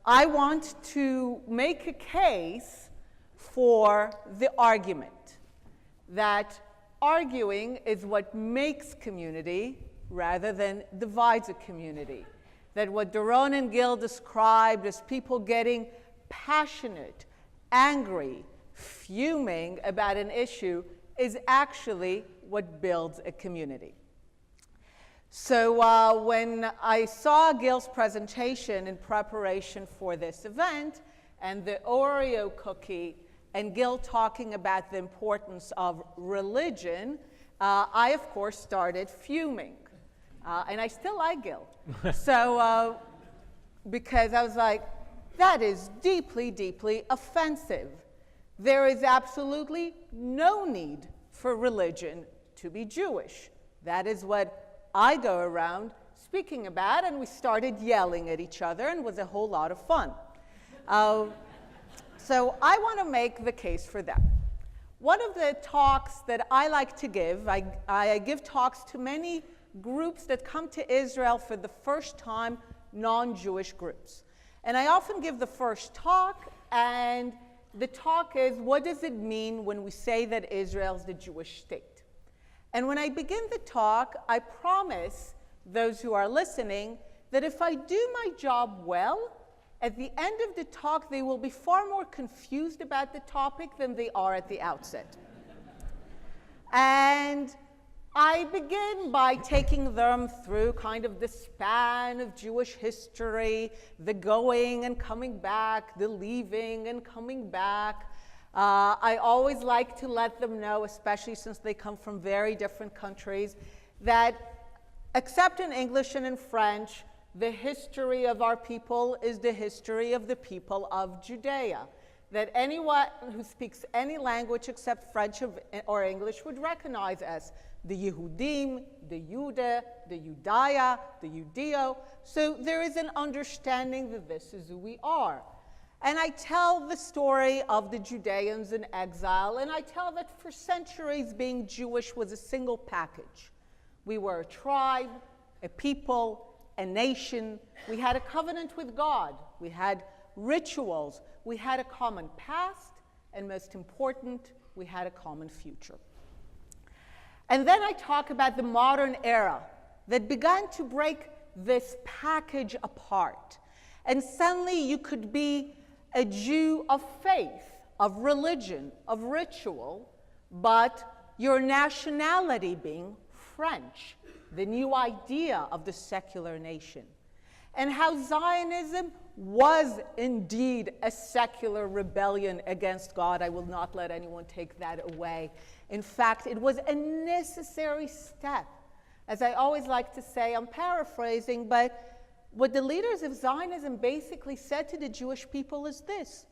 I want to make a case for the argument that arguing is what makes community rather than divides a community. That what Doron and Gil described as people getting passionate, angry, fuming about an issue is actually what builds a community. So when I saw Gil's presentation in preparation for this event and the Oreo cookie and Gil talking about the importance of religion, I, of course, started fuming. And I still like Gil. So because I was like, that is deeply, deeply offensive. There is absolutely no need for religion to be Jewish. That is what I go around speaking about, and we started yelling at each other, and it was a whole lot of fun. So I want to make the case for them. One of the talks that I like to give, I give talks to many groups that come to Israel for the first time, non-Jewish groups. And I often give the first talk, and the talk is, what does it mean when we say that Israel is the Jewish state? And when I begin the talk, I promise those who are listening that if I do my job well, at the end of the talk, they will be far more confused about the topic than they are at the outset. And I begin by taking them through kind of the span of Jewish history, the going and coming back, the leaving and coming back. I always like to let them know, especially since they come from very different countries, that except in English and in French, the history of our people is the history of the people of Judea. That anyone who speaks any language except French or English would recognize as the Yehudim, the Yudah, the Judaya, the Judeo. So there is an understanding that this is who we are. And I tell the story of the Judeans in exile, and I tell that for centuries being Jewish was a single package. We were a tribe, a people, a nation. We had a covenant with God. We had rituals. We had a common past, and most important, we had a common future. And then I talk about the modern era that began to break this package apart. And suddenly you could be a Jew of faith, of religion, of ritual, but your nationality being French, the new idea of the secular nation. And how Zionism was indeed a secular rebellion against God. I will not let anyone take that away. In fact, it was a necessary step. As I always like to say, I'm paraphrasing, but what the leaders of Zionism basically said to the Jewish people is this: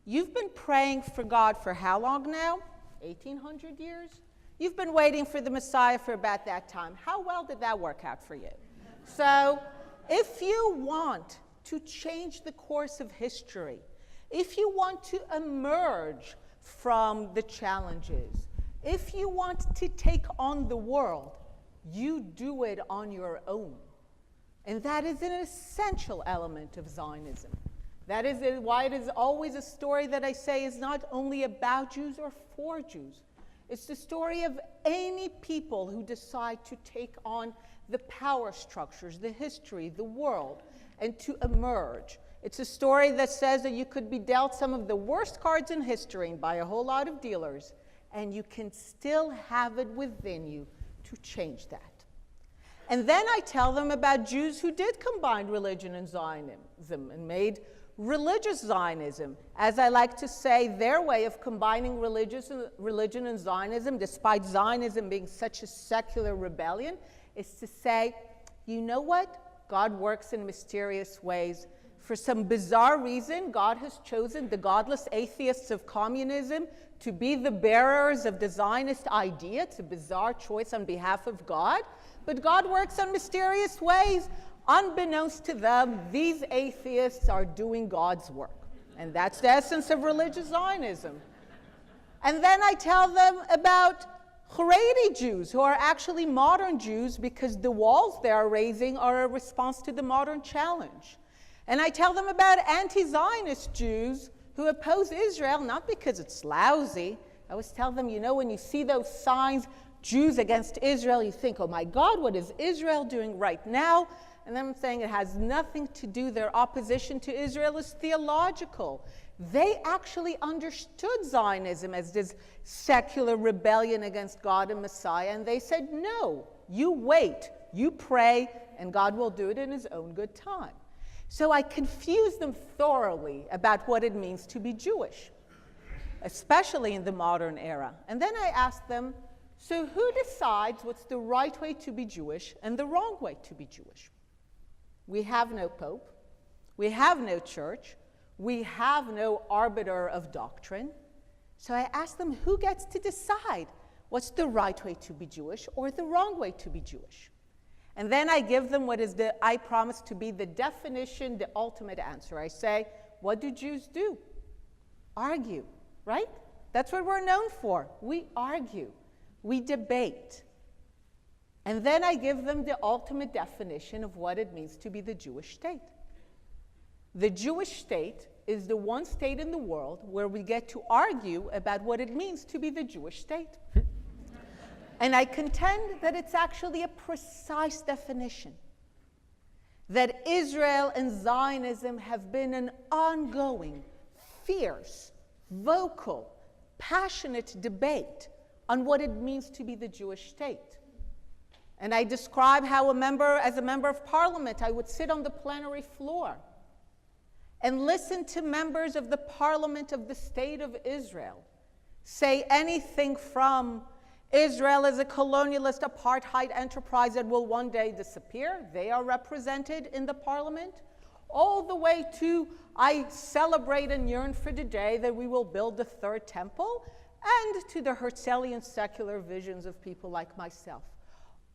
you've been praying for God for how long now? 1,800 years? You've been waiting for the Messiah for about that time. How well did that work out for you? So if you want to change the course of history, if you want to emerge from the challenges, if you want to take on the world, you do it on your own. And that is an essential element of Zionism. That is why it is always a story that I say is not only about Jews or for Jews. It's the story of any people who decide to take on the power structures, the history, the world, and to emerge. It's a story that says that you could be dealt some of the worst cards in history by a whole lot of dealers, and you can still have it within you to change that. And then I tell them about Jews who did combine religion and Zionism and made religious Zionism, as I like to say, their way of combining religion and Zionism, despite Zionism being such a secular rebellion, is to say, you know what? God works in mysterious ways. For some bizarre reason, God has chosen the godless atheists of communism to be the bearers of the Zionist idea. It's a bizarre choice on behalf of God. But God works in mysterious ways. Unbeknownst to them, these atheists are doing God's work. And that's the essence of religious Zionism. And then I tell them about Haredi Jews, who are actually modern Jews, because the walls they are raising are a response to the modern challenge. And I tell them about anti-Zionist Jews who oppose Israel, not because it's lousy. I always tell them, you know, when you see those signs, Jews against Israel, you think, oh my God, what is Israel doing right now? And then I'm saying it has nothing to do, their opposition to Israel is theological. They actually understood Zionism as this secular rebellion against God and Messiah, and they said, no, you wait, you pray, and God will do it in his own good time. So I confuse them thoroughly about what it means to be Jewish, especially in the modern era. And then I ask them, so who decides what's the right way to be Jewish and the wrong way to be Jewish? We have no pope. We have no church. We have no arbiter of doctrine. So I ask them, who gets to decide what's the right way to be Jewish or the wrong way to be Jewish? And then I give them what is I promise to be the definition, the ultimate answer. I say, what do Jews do? Argue, right? That's what we're known for. We argue. We debate. And then I give them the ultimate definition of what it means to be the Jewish state. The Jewish state is the one state in the world where we get to argue about what it means to be the Jewish state. And I contend that it's actually a precise definition. That Israel and Zionism have been an ongoing, fierce, vocal, passionate debate on what it means to be the Jewish state. And I describe how as a member of parliament, I would sit on the plenary floor and listen to members of the parliament of the state of Israel say anything from Israel is a colonialist apartheid enterprise that will one day disappear. They are represented in the parliament. All the way to, I celebrate and yearn for the day that we will build the third temple, and to the Herzlian secular visions of people like myself.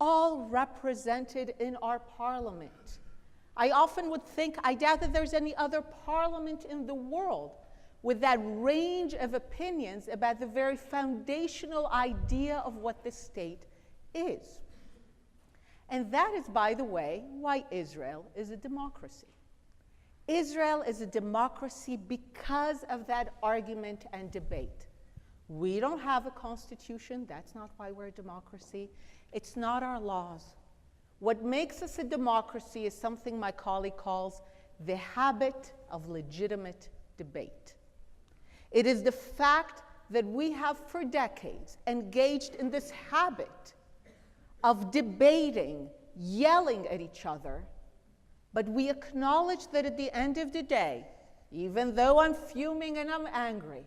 All represented in our parliament. I often would think, I doubt that there's any other parliament in the world with that range of opinions about the very foundational idea of what the state is. And that is, by the way, why Israel is a democracy. Israel is a democracy because of that argument and debate. We don't have a constitution. That's not why we're a democracy. It's not our laws. What makes us a democracy is something my colleague calls the habit of legitimate debate. It is the fact that we have for decades engaged in this habit of debating, yelling at each other, but we acknowledge that at the end of the day, even though I'm fuming and I'm angry,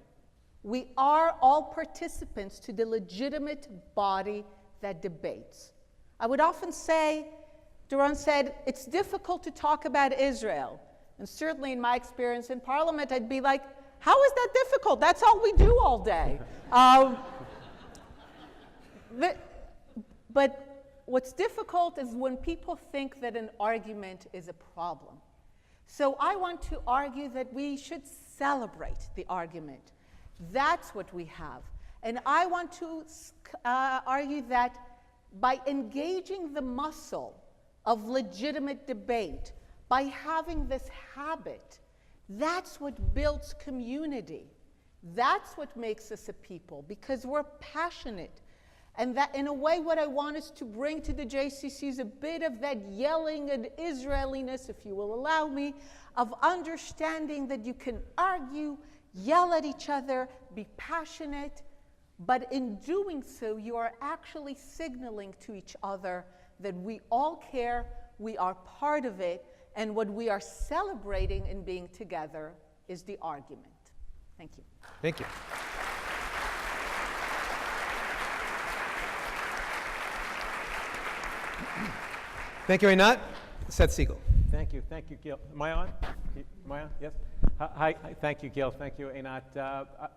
we are all participants to the legitimate body that debates. I would often say, Doron said, it's difficult to talk about Israel. And certainly in my experience in parliament, I'd be like, how is that difficult? That's all we do all day. But what's difficult is when people think that an argument is a problem. So I want to argue that we should celebrate the argument. That's what we have. And I want to argue that by engaging the muscle of legitimate debate, by having this habit, that's what builds community. That's what makes us a people, because we're passionate. And that, in a way, what I want is to bring to the JCC is a bit of that yelling and Israeliness, if you will allow me, of understanding that you can argue, yell at each other, be passionate, but in doing so, you are actually signaling to each other that we all care, we are part of it, and what we are celebrating in being together is the argument. Thank you. Thank you. Thank you, Einat. Seth Siegel. Thank you, Gil. Am I on? Am I on? Yes. Hi, thank you, Gil. Thank you, Einat.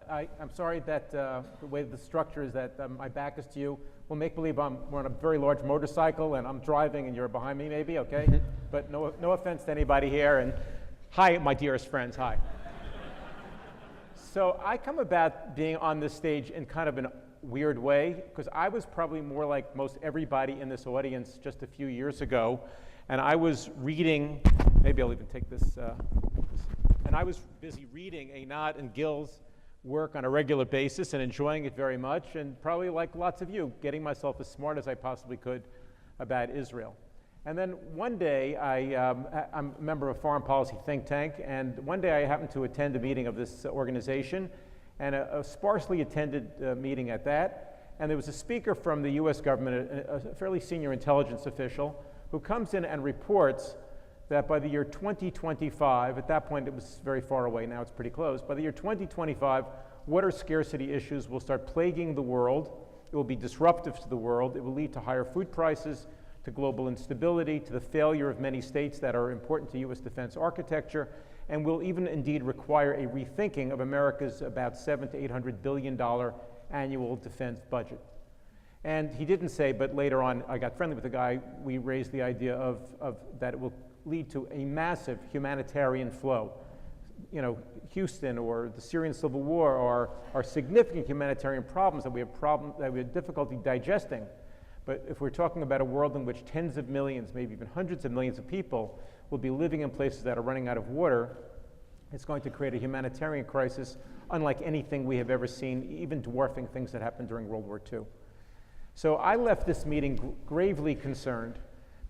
I'm sorry that the way the structure is that my back is to you. We'll make believe we're on a very large motorcycle and I'm driving and you're behind me, maybe. Okay. But no offense to anybody here. And hi, my dearest friends. Hi. So I come about being on this stage in kind of a weird way, because I was probably more like most everybody in this audience just a few years ago, and I was reading, maybe I'll even take this, and I was busy reading Einat and Gil's work on a regular basis and enjoying it very much, and probably like lots of you, getting myself as smart as I possibly could about Israel. And then one day, I'm a member of a foreign policy think tank, and one day I happened to attend a meeting of this organization, and a sparsely attended meeting at that, and there was a speaker from the US government, a fairly senior intelligence official, who comes in and reports that by the year 2025, at that point it was very far away, now it's pretty close, by the year 2025, water scarcity issues will start plaguing the world. It will be disruptive to the world. It will lead to higher food prices, to global instability, to the failure of many states that are important to U.S. defense architecture, and will even indeed require a rethinking of America's about $700 to $800 billion annual defense budget. And he didn't say, but later on, I got friendly with the guy, we raised the idea of that it will lead to a massive humanitarian flow. You know, Houston or the Syrian civil war are significant humanitarian problems that we have difficulty digesting. But if we're talking about a world in which tens of millions, maybe even hundreds of millions of people will be living in places that are running out of water, it's going to create a humanitarian crisis unlike anything we have ever seen, even dwarfing things that happened during World War II. So I left this meeting gravely concerned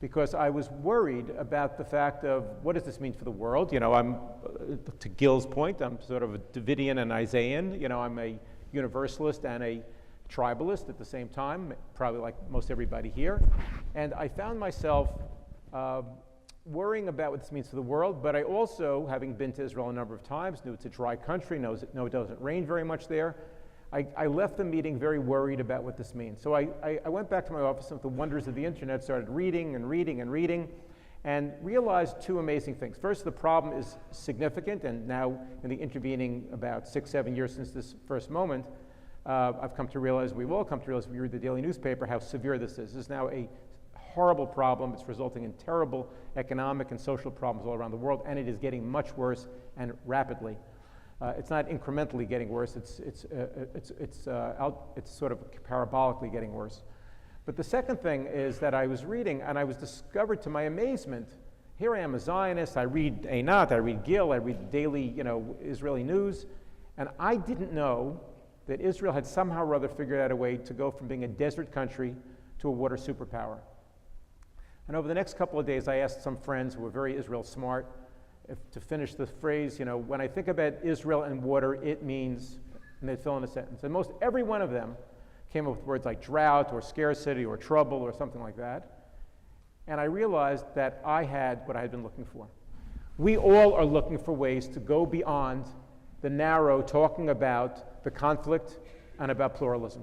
because I was worried about the fact of what does this mean for the world? You know, I'm, to Gil's point, I'm sort of a Davidian and Isaiah. You know, I'm a universalist and a tribalist at the same time, probably like most everybody here. And I found myself worrying about what this means for the world, but I also, having been to Israel a number of times, knew it's a dry country, know it doesn't rain very much there. I left the meeting very worried about what this means. So I went back to my office with the wonders of the internet, started reading and reading and reading, and realized two amazing things. First, the problem is significant, and now in the intervening about 6-7 years since this first moment, I've come to realize, we've all come to realize, we read the daily newspaper, how severe this is. This is now a horrible problem. It's resulting in terrible economic and social problems all around the world, and it is getting much worse and rapidly. It's not incrementally getting worse, it's sort of parabolically getting worse. But the second thing is that I was reading, and I was discovered to my amazement, here I am a Zionist, I read Einat, I read Gil, I read daily, Israeli news, and I didn't know that Israel had somehow or other figured out a way to go from being a desert country to a water superpower. And over the next couple of days, I asked some friends who were very Israel smart, to finish the phrase, when I think about Israel and water, it means, and they'd fill in a sentence. And most every one of them came up with words like drought or scarcity or trouble or something like that. And I realized that I had what I had been looking for. We all are looking for ways to go beyond the narrow talking about the conflict and about pluralism.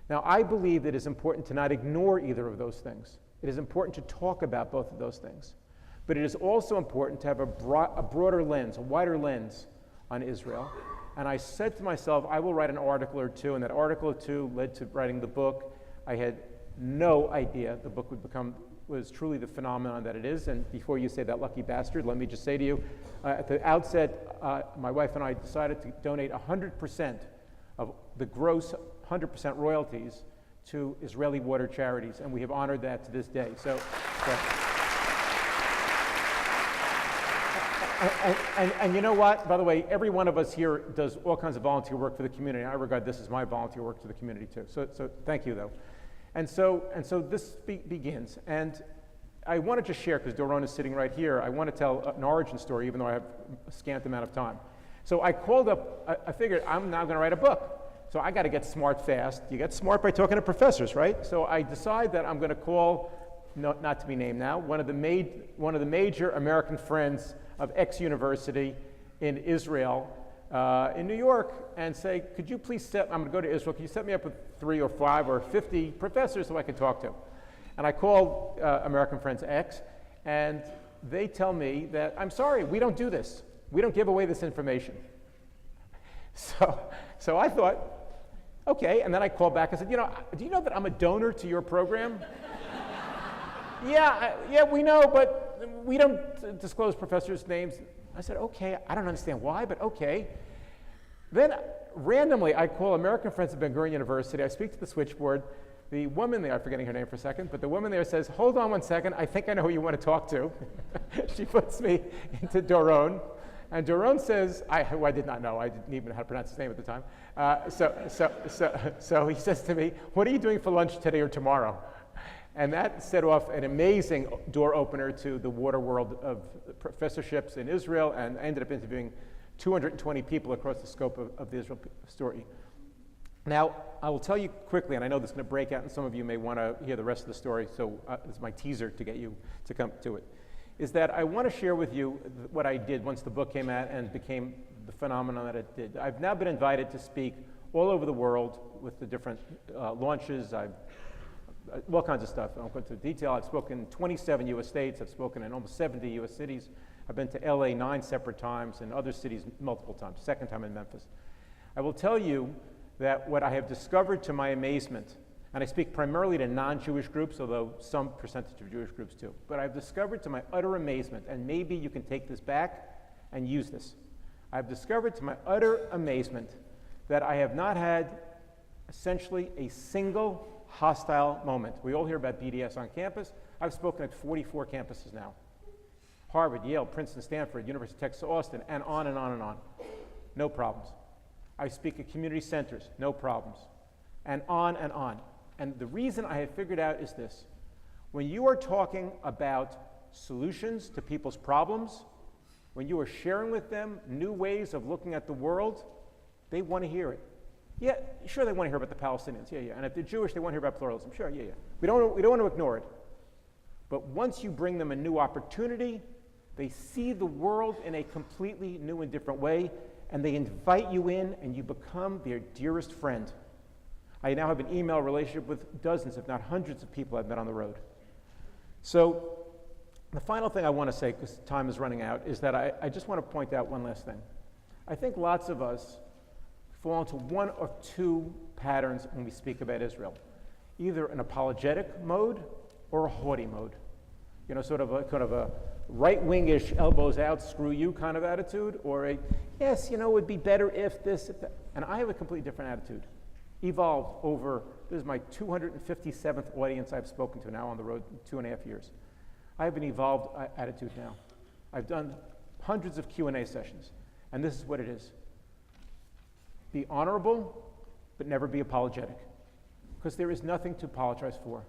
Now, I believe that it is important to not ignore either of those things. It is important to talk about both of those things. But it is also important to have a broader lens, a wider lens on Israel. And I said to myself, I will write an article or two, and that article or two led to writing the book. I had no idea the book was truly the phenomenon that it is. And before you say that lucky bastard, let me just say to you, at the outset, my wife and I decided to donate 100% of the gross 100% royalties to Israeli water charities, and we have honored that to this day. And you know what? By the way, every one of us here does all kinds of volunteer work for the community. I regard this as my volunteer work to the community too. So thank you, though. And so this begins. And I wanted to share, because Doron is sitting right here, I want to tell an origin story, even though I have a scant amount of time. So I called up, I figured I'm now going to write a book. So I got to get smart fast. You get smart by talking to professors, right? So I decide that I'm going to call, not to be named now, one of the major American friends of X university in Israel, in New York, and say, could you please I'm going to go to Israel, can you set me up with 3 or 5 or 50 professors so I can talk to? And I called American Friends X, and they tell me that, I'm sorry, we don't do this. We don't give away this information. So I thought, okay, and then I called back and said, do you know that I'm a donor to your program? Yeah, we know, but we don't disclose professors' names. I said, okay, I don't understand why, but okay. Then randomly, I call American Friends of Ben Gurion University. I speak to the switchboard. The woman there, I'm forgetting her name for a second, but the woman there says, hold on one second, I think I know who you want to talk to. She puts me into Doron. And Doron says, who I did not know, I didn't even know how to pronounce his name at the time. So he says to me, what are you doing for lunch today or tomorrow? And that set off an amazing door opener to the water world of professorships in Israel, and I ended up interviewing 220 people across the scope of the Israel story. Now, I will tell you quickly, and I know this is going to break out, and some of you may want to hear the rest of the story, so this is my teaser to get you to come to it, is that I want to share with you what I did once the book came out and became the phenomenon that it did. I've now been invited to speak all over the world with the different launches. I've all kinds of stuff. I won't go into detail. I've spoken in 27 U.S. states. I've spoken in almost 70 U.S. cities. I've been to L.A. 9 separate times and other cities multiple times, second time in Memphis. I will tell you that what I have discovered to my amazement, and I speak primarily to non-Jewish groups, although some percentage of Jewish groups too, but I've discovered to my utter amazement, and maybe you can take this back and use this. I've discovered to my utter amazement that I have not had essentially a single hostile moment. We all hear about BDS on campus. I've spoken at 44 campuses now. Harvard, Yale, Princeton, Stanford, University of Texas, Austin, and on and on and on. No problems. I speak at community centers, no problems. And on and on. And the reason I have figured out is this. When you are talking about solutions to people's problems, when you are sharing with them new ways of looking at the world, they want to hear it. Yeah, sure they want to hear about the Palestinians, yeah. And if they're Jewish, they want to hear about pluralism, sure, yeah. We don't want to ignore it. But once you bring them a new opportunity, they see the world in a completely new and different way, and they invite you in, and you become their dearest friend. I now have an email relationship with dozens, if not hundreds of people I've met on the road. So the final thing I want to say, because time is running out, is that I just want to point out one last thing. I think lots of us fall into one of two patterns when we speak about Israel. Either an apologetic mode or a haughty mode. You know, sort of a right-wingish, elbows out, screw you kind of attitude, or a, yes, you know, it would be better if this, if that. And I have a completely different attitude. Evolved over, this is my 257th audience I've spoken to now on the road, 2.5 years. I have an evolved attitude now. I've done hundreds of Q&A sessions, and this is what it is. Be honorable, but never be apologetic, because there is nothing to apologize for.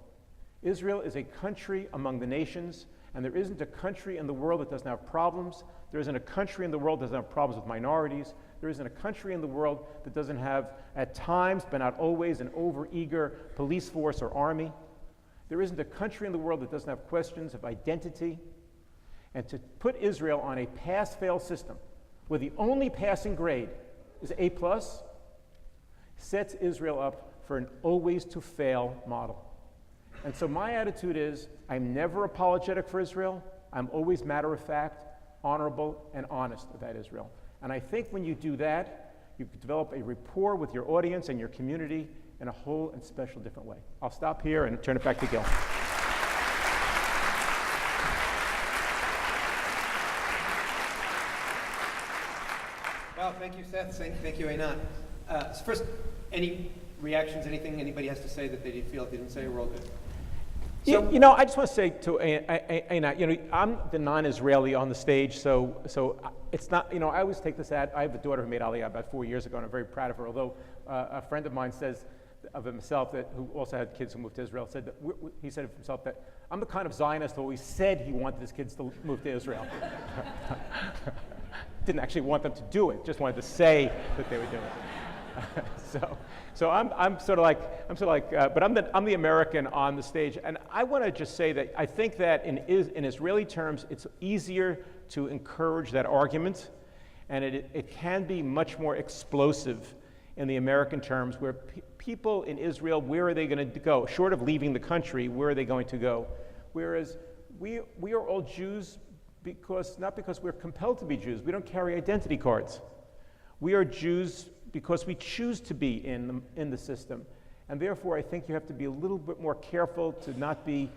Israel is a country among the nations, and there isn't a country in the world that doesn't have problems. There isn't a country in the world that doesn't have problems with minorities. There isn't a country in the world that doesn't have, at times, but not always, an over-eager police force or army. There isn't a country in the world that doesn't have questions of identity. And to put Israel on a pass-fail system, where the only passing grade is A+, sets Israel up for an always-to-fail model. And so my attitude is, I'm never apologetic for Israel. I'm always matter-of-fact, honorable, and honest about Israel. And I think when you do that, you can develop a rapport with your audience and your community in a whole and special different way. I'll stop here and turn it back to Gil. Well, thank you, Seth. Thank you, Einat. So first, any reactions, anything anybody has to say that they didn't feel they didn't say? We're all good. So, you know, I just want to say to Einat, you know, I'm the non-Israeli on the stage, so it's not, you know, I always take this ad. I have a daughter who made Aliyah about 4 years ago, and I'm very proud of her, although a friend of mine says of himself, that who also had kids who moved to Israel, said that he said of himself that I'm the kind of Zionist who always said he wanted his kids to move to Israel. Didn't actually want them to do it, just wanted to say that they would do it. So I'm sort of like, but I'm the American on the stage, and I want to just say that I think that in Israeli terms, it's easier to encourage that argument, and it can be much more explosive in the American terms, where people in Israel, where are they going to go? Short of leaving the country, where are they going to go? Whereas we are all Jews not because we're compelled to be Jews. We don't carry identity cards. We are Jews because we choose to be in the system. And therefore, I think you have to be a little bit more careful to not be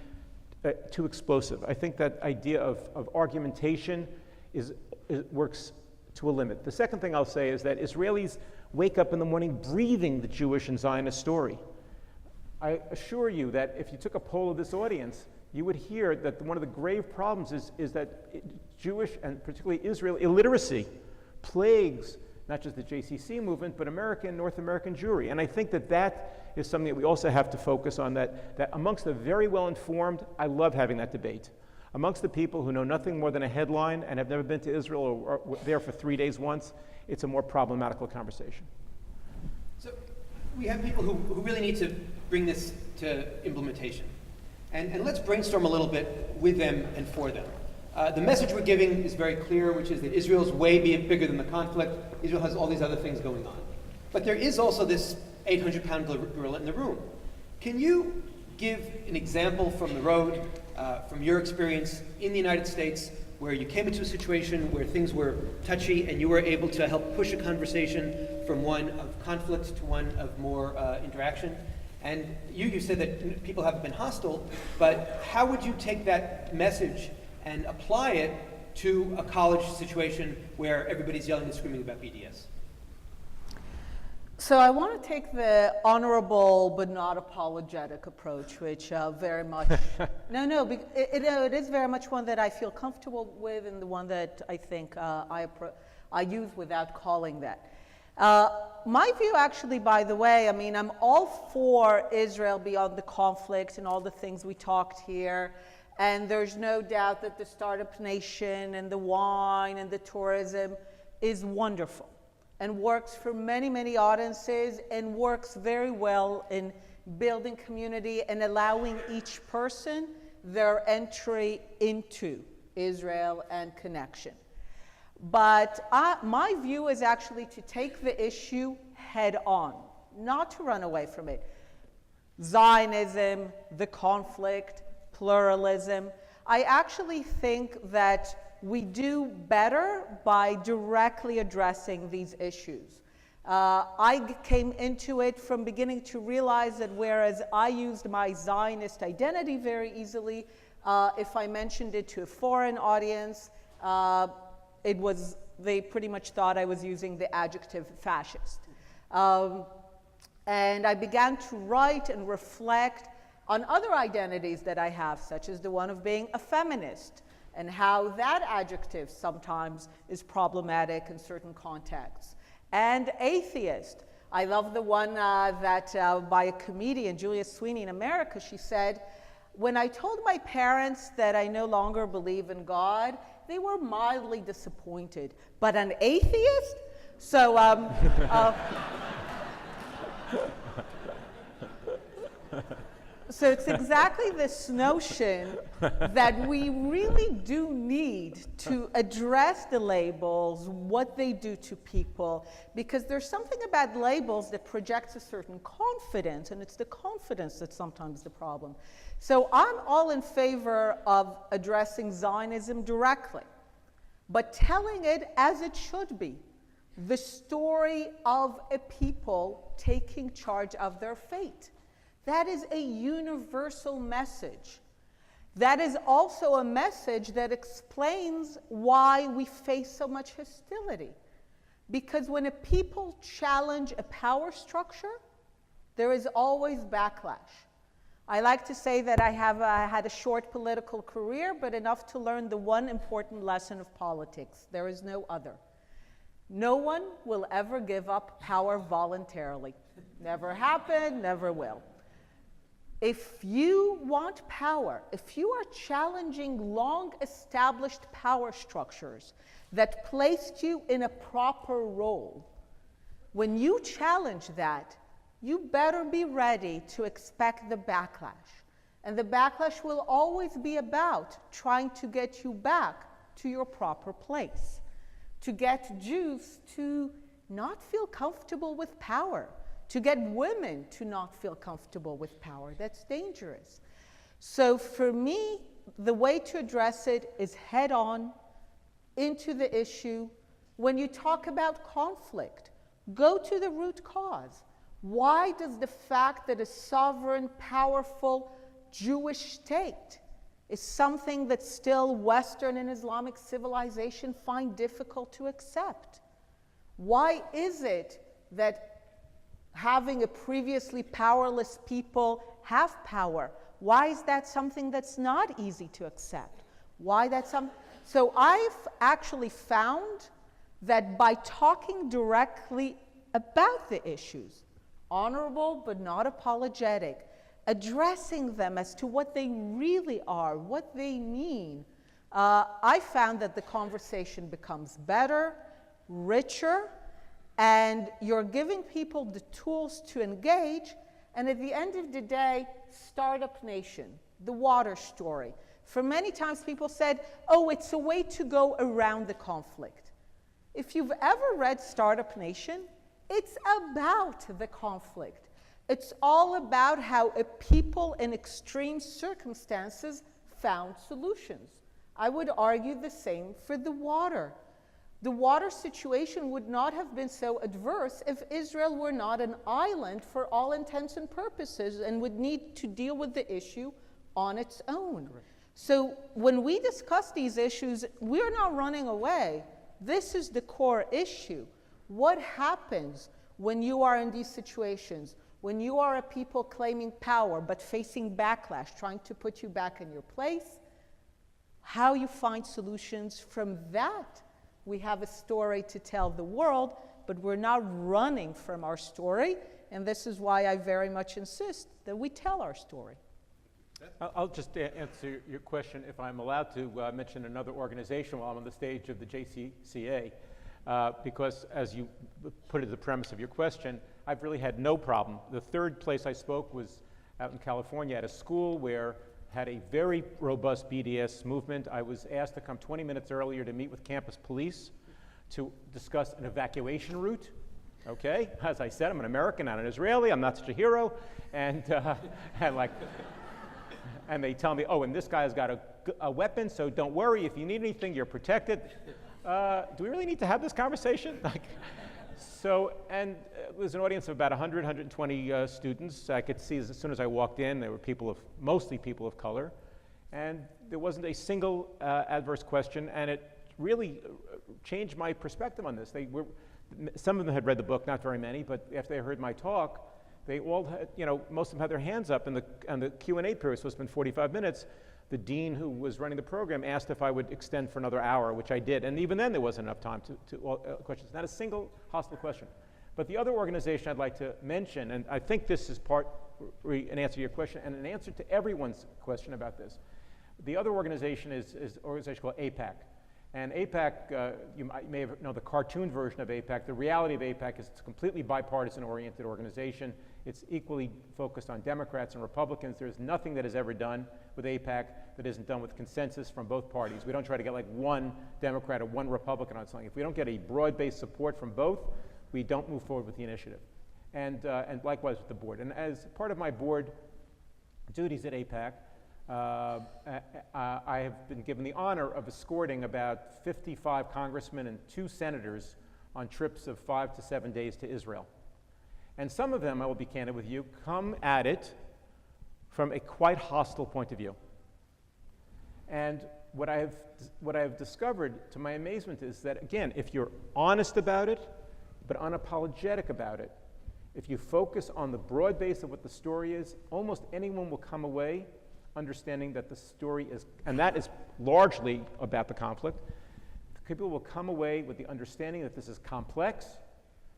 too explosive. I think that idea of argumentation works to a limit. The second thing I'll say is that Israelis wake up in the morning breathing the Jewish and Zionist story. I assure you that if you took a poll of this audience, you would hear that one of the grave problems is that Jewish, and particularly Israel, illiteracy plagues not just the JCC movement, but North American Jewry. And I think that is something that we also have to focus on, that amongst the very well-informed, I love having that debate. Amongst the people who know nothing more than a headline and have never been to Israel or were there for 3 days once, it's a more problematical conversation. So we have people who really need to bring this to implementation. And let's brainstorm a little bit with them and for them. The message we're giving is very clear, which is that Israel's way bigger than the conflict. Israel has all these other things going on. But there is also this 800-pound gorilla in the room. Can you give an example from the road, from your experience in the United States, where you came into a situation where things were touchy and you were able to help push a conversation from one of conflict to one of more interaction. And you said that people haven't been hostile, but how would you take that message and apply it to a college situation where everybody's yelling and screaming about BDS? So I want to take the honorable but not apologetic approach, which very much, it is very much one that I feel comfortable with and the one that I think I use without calling that. My view actually, by the way, I mean, I'm all for Israel beyond the conflict and all the things we talked here. And there's no doubt that the startup nation and the wine and the tourism is wonderful and works for many, many audiences and works very well in building community and allowing each person their entry into Israel and connection. But my view is actually to take the issue head on, not to run away from it. Zionism, the conflict, pluralism. I actually think that we do better by directly addressing these issues. I came into it from beginning to realize that whereas I used my Zionist identity very easily, if I mentioned it to a foreign audience, they pretty much thought I was using the adjective fascist. And I began to write and reflect on other identities that I have, such as the one of being a feminist, and how that adjective sometimes is problematic in certain contexts. And atheist. I love the one that by a comedian, Julia Sweeney in America, she said, when I told my parents that I no longer believe in God, they were mildly disappointed. But an atheist? So, so it's exactly this notion that we really do need to address the labels, what they do to people, because there's something about labels that projects a certain confidence, and it's the confidence that's sometimes the problem. So I'm all in favor of addressing Zionism directly, but telling it as it should be, the story of a people taking charge of their fate. That is a universal message. That is also a message that explains why we face so much hostility. Because when a people challenge a power structure, there is always backlash. I like to say that I have had a short political career, but enough to learn the one important lesson of politics. There is no other. No one will ever give up power voluntarily. Never happened, never will. If you want power, if you are challenging long-established power structures that placed you in a proper role, when you challenge that, you better be ready to expect the backlash. And the backlash will always be about trying to get you back to your proper place, to get Jews to not feel comfortable with power, to get women to not feel comfortable with power. That's dangerous. So for me, the way to address it is head on into the issue. When you talk about conflict, go to the root cause. Why does the fact that a sovereign, powerful Jewish state is something that still Western and Islamic civilization find difficult to accept? Why is it that having a previously powerless people have power? Why is that something that's not easy to accept? So I've actually found that by talking directly about the issues, honorable but not apologetic, addressing them as to what they really are, what they mean, I found that the conversation becomes better, richer, and you're giving people the tools to engage. And at the end of the day, Startup Nation, the water story. For many times people said, oh, it's a way to go around the conflict. If you've ever read Startup Nation, it's about the conflict. It's all about how a people in extreme circumstances found solutions. I would argue the same for the water. The water situation would not have been so adverse if Israel were not an island for all intents and purposes and would need to deal with the issue on its own. Correct. So when we discuss these issues, we're not running away. This is the core issue. What happens when you are in these situations? When you are a people claiming power but facing backlash, trying to put you back in your place? How you find solutions from that? We have a story to tell the world, but we're not running from our story, and this is why I very much insist that we tell our story. I'll just answer your question, if I'm allowed to mention another organization while I'm on the stage of the JCCA, because as you put it as the premise of your question, I've really had no problem. The third place I spoke was out in California at a school where had a very robust BDS movement. I was asked to come 20 minutes earlier to meet with campus police to discuss an evacuation route. Okay, as I said, I'm an American, not an Israeli. I'm not such a hero, and they tell me, oh, and this guy's got a weapon, so don't worry. If you need anything, you're protected. Do we really need to have this conversation? It was an audience of about 100, 120 students. I could see as soon as I walked in, there were mostly people of color, and there wasn't a single adverse question, and it really changed my perspective on this. Some of them had read the book, not very many, but after they heard my talk, they all had, most of them had their hands up, and the Q&A period was supposed to spend 45 minutes. The dean who was running the program asked if I would extend for another hour, which I did, and even then there wasn't enough time to questions. Not a single hostile question. But the other organization I'd like to mention, and I think this is an answer to your question and an answer to everyone's question about this. The other organization is an organization called AIPAC. And AIPAC, you may know the cartoon version of AIPAC. The reality of AIPAC is it's a completely bipartisan-oriented organization. It's equally focused on Democrats and Republicans. There's nothing that is ever done with AIPAC that isn't done with consensus from both parties. We don't try to get like one Democrat or one Republican on something. If we don't get a broad-based support from both, we don't move forward with the initiative. And likewise with the board. And as part of my board duties at AIPAC, I have been given the honor of escorting about 55 congressmen and 2 senators on trips of 5 to 7 days to Israel. And some of them, I will be candid with you, come at it from a quite hostile point of view. And what I have discovered, to my amazement, is that, again, if you're honest about it, but unapologetic about it, if you focus on the broad base of what the story is, almost anyone will come away understanding that the story is, and that is largely about the conflict. People will come away with the understanding that this is complex,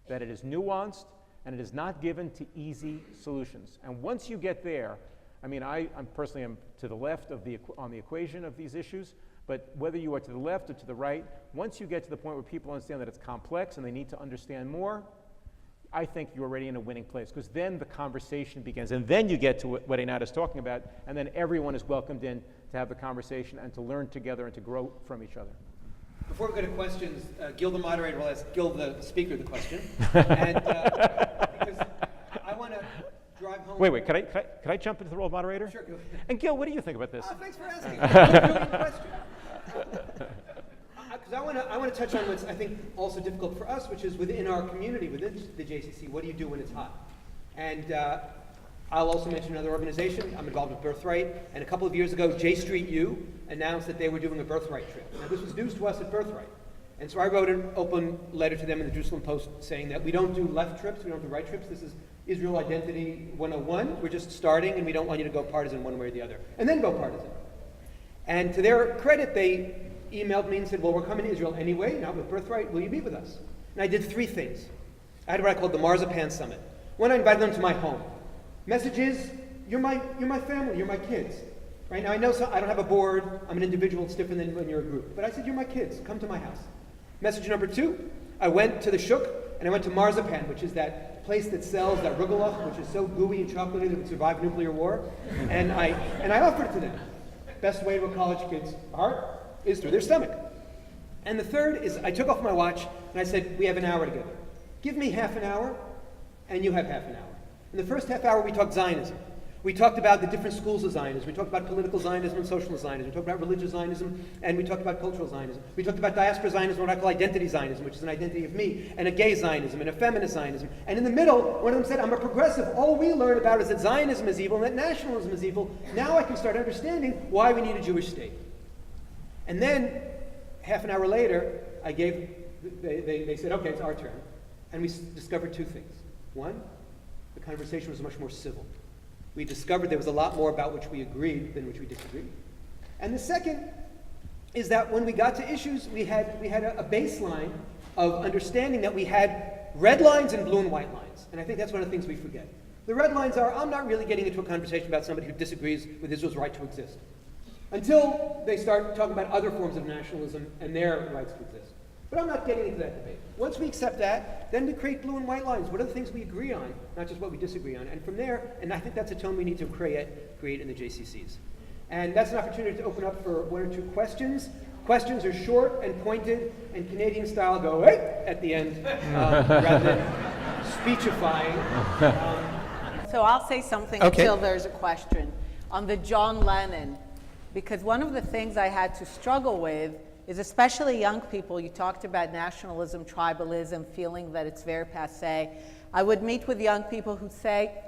that it is nuanced, and it is not given to easy solutions. And once you get there, I mean, I'm personally to the left on the equation of these issues, but whether you are to the left or to the right, once you get to the point where people understand that it's complex and they need to understand more, I think you're already in a winning place, because then the conversation begins, and then you get to what Einat is talking about, and then everyone is welcomed in to have the conversation and to learn together and to grow from each other. Before we go to questions, Gil, the moderator, will ask Gil, the speaker, the question. And because I want to drive home. Wait, can I jump into the role of moderator? Sure, go ahead. And Gil, what do you think about this? Thanks for asking. Brilliant question. Because I want to touch on what's, I think, also difficult for us, which is within our community, within the JCC, what do you do when it's hot? And I'll also mention another organization. I'm involved with Birthright. And a couple of years ago, J Street U announced that they were doing a Birthright trip. Now, this was news to us at Birthright. And so I wrote an open letter to them in the Jerusalem Post saying that we don't do left trips, we don't do right trips. This is Israel Identity 101. We're just starting, and we don't want you to go partisan one way or the other. And then go partisan. And to their credit, they emailed me and said, well, we're coming to Israel anyway, not with Birthright. Will you meet with us? And I did 3 things. I had what I called the Marzipan Summit. One, I invited them to my home. Message is, you're my family, you're my kids. Right now, I know I don't have a board, I'm an individual, it's different than when you're a group. But I said, you're my kids, come to my house. Message number 2, I went to the Shuk, and I went to Marzipan, which is that place that sells that rugelach, which is so gooey and chocolatey that it would survive nuclear war. And I offered it to them. Best way to a college kid's heart is through their stomach. And the third is, I took off my watch, and I said, we have an hour together. Give me half an hour, and you have half an hour. In the first half hour, we talked Zionism. We talked about the different schools of Zionism. We talked about political Zionism and social Zionism. We talked about religious Zionism, and we talked about cultural Zionism. We talked about diaspora Zionism, what I call identity Zionism, which is an identity of me, and a gay Zionism, and a feminist Zionism. And in the middle, one of them said, I'm a progressive. All we learned about is that Zionism is evil and that nationalism is evil. Now I can start understanding why we need a Jewish state. And then, half an hour later, they said, okay, it's our turn. And we discovered two things. One, the conversation was much more civil. We discovered there was a lot more about which we agreed than which we disagreed. And the second is that when we got to issues, we had a baseline of understanding that we had red lines and blue and white lines. And I think that's one of the things we forget. The red lines are, I'm not really getting into a conversation about somebody who disagrees with Israel's right to exist, until they start talking about other forms of nationalism and their rights to exist. But I'm not getting into that debate. Once we accept that, then we create blue and white lines. What are the things we agree on, not just what we disagree on? And from there, and I think that's a tone we need to create in the JCCs. And that's an opportunity to open up for one or two questions. Questions are short and pointed, and Canadian style go, hey, at the end, rather than speechifying. So I'll say something until there's a question. On the John Lennon, because one of the things I had to struggle with is especially young people, you talked about nationalism, tribalism, feeling that it's very passé. I would meet with young people who say,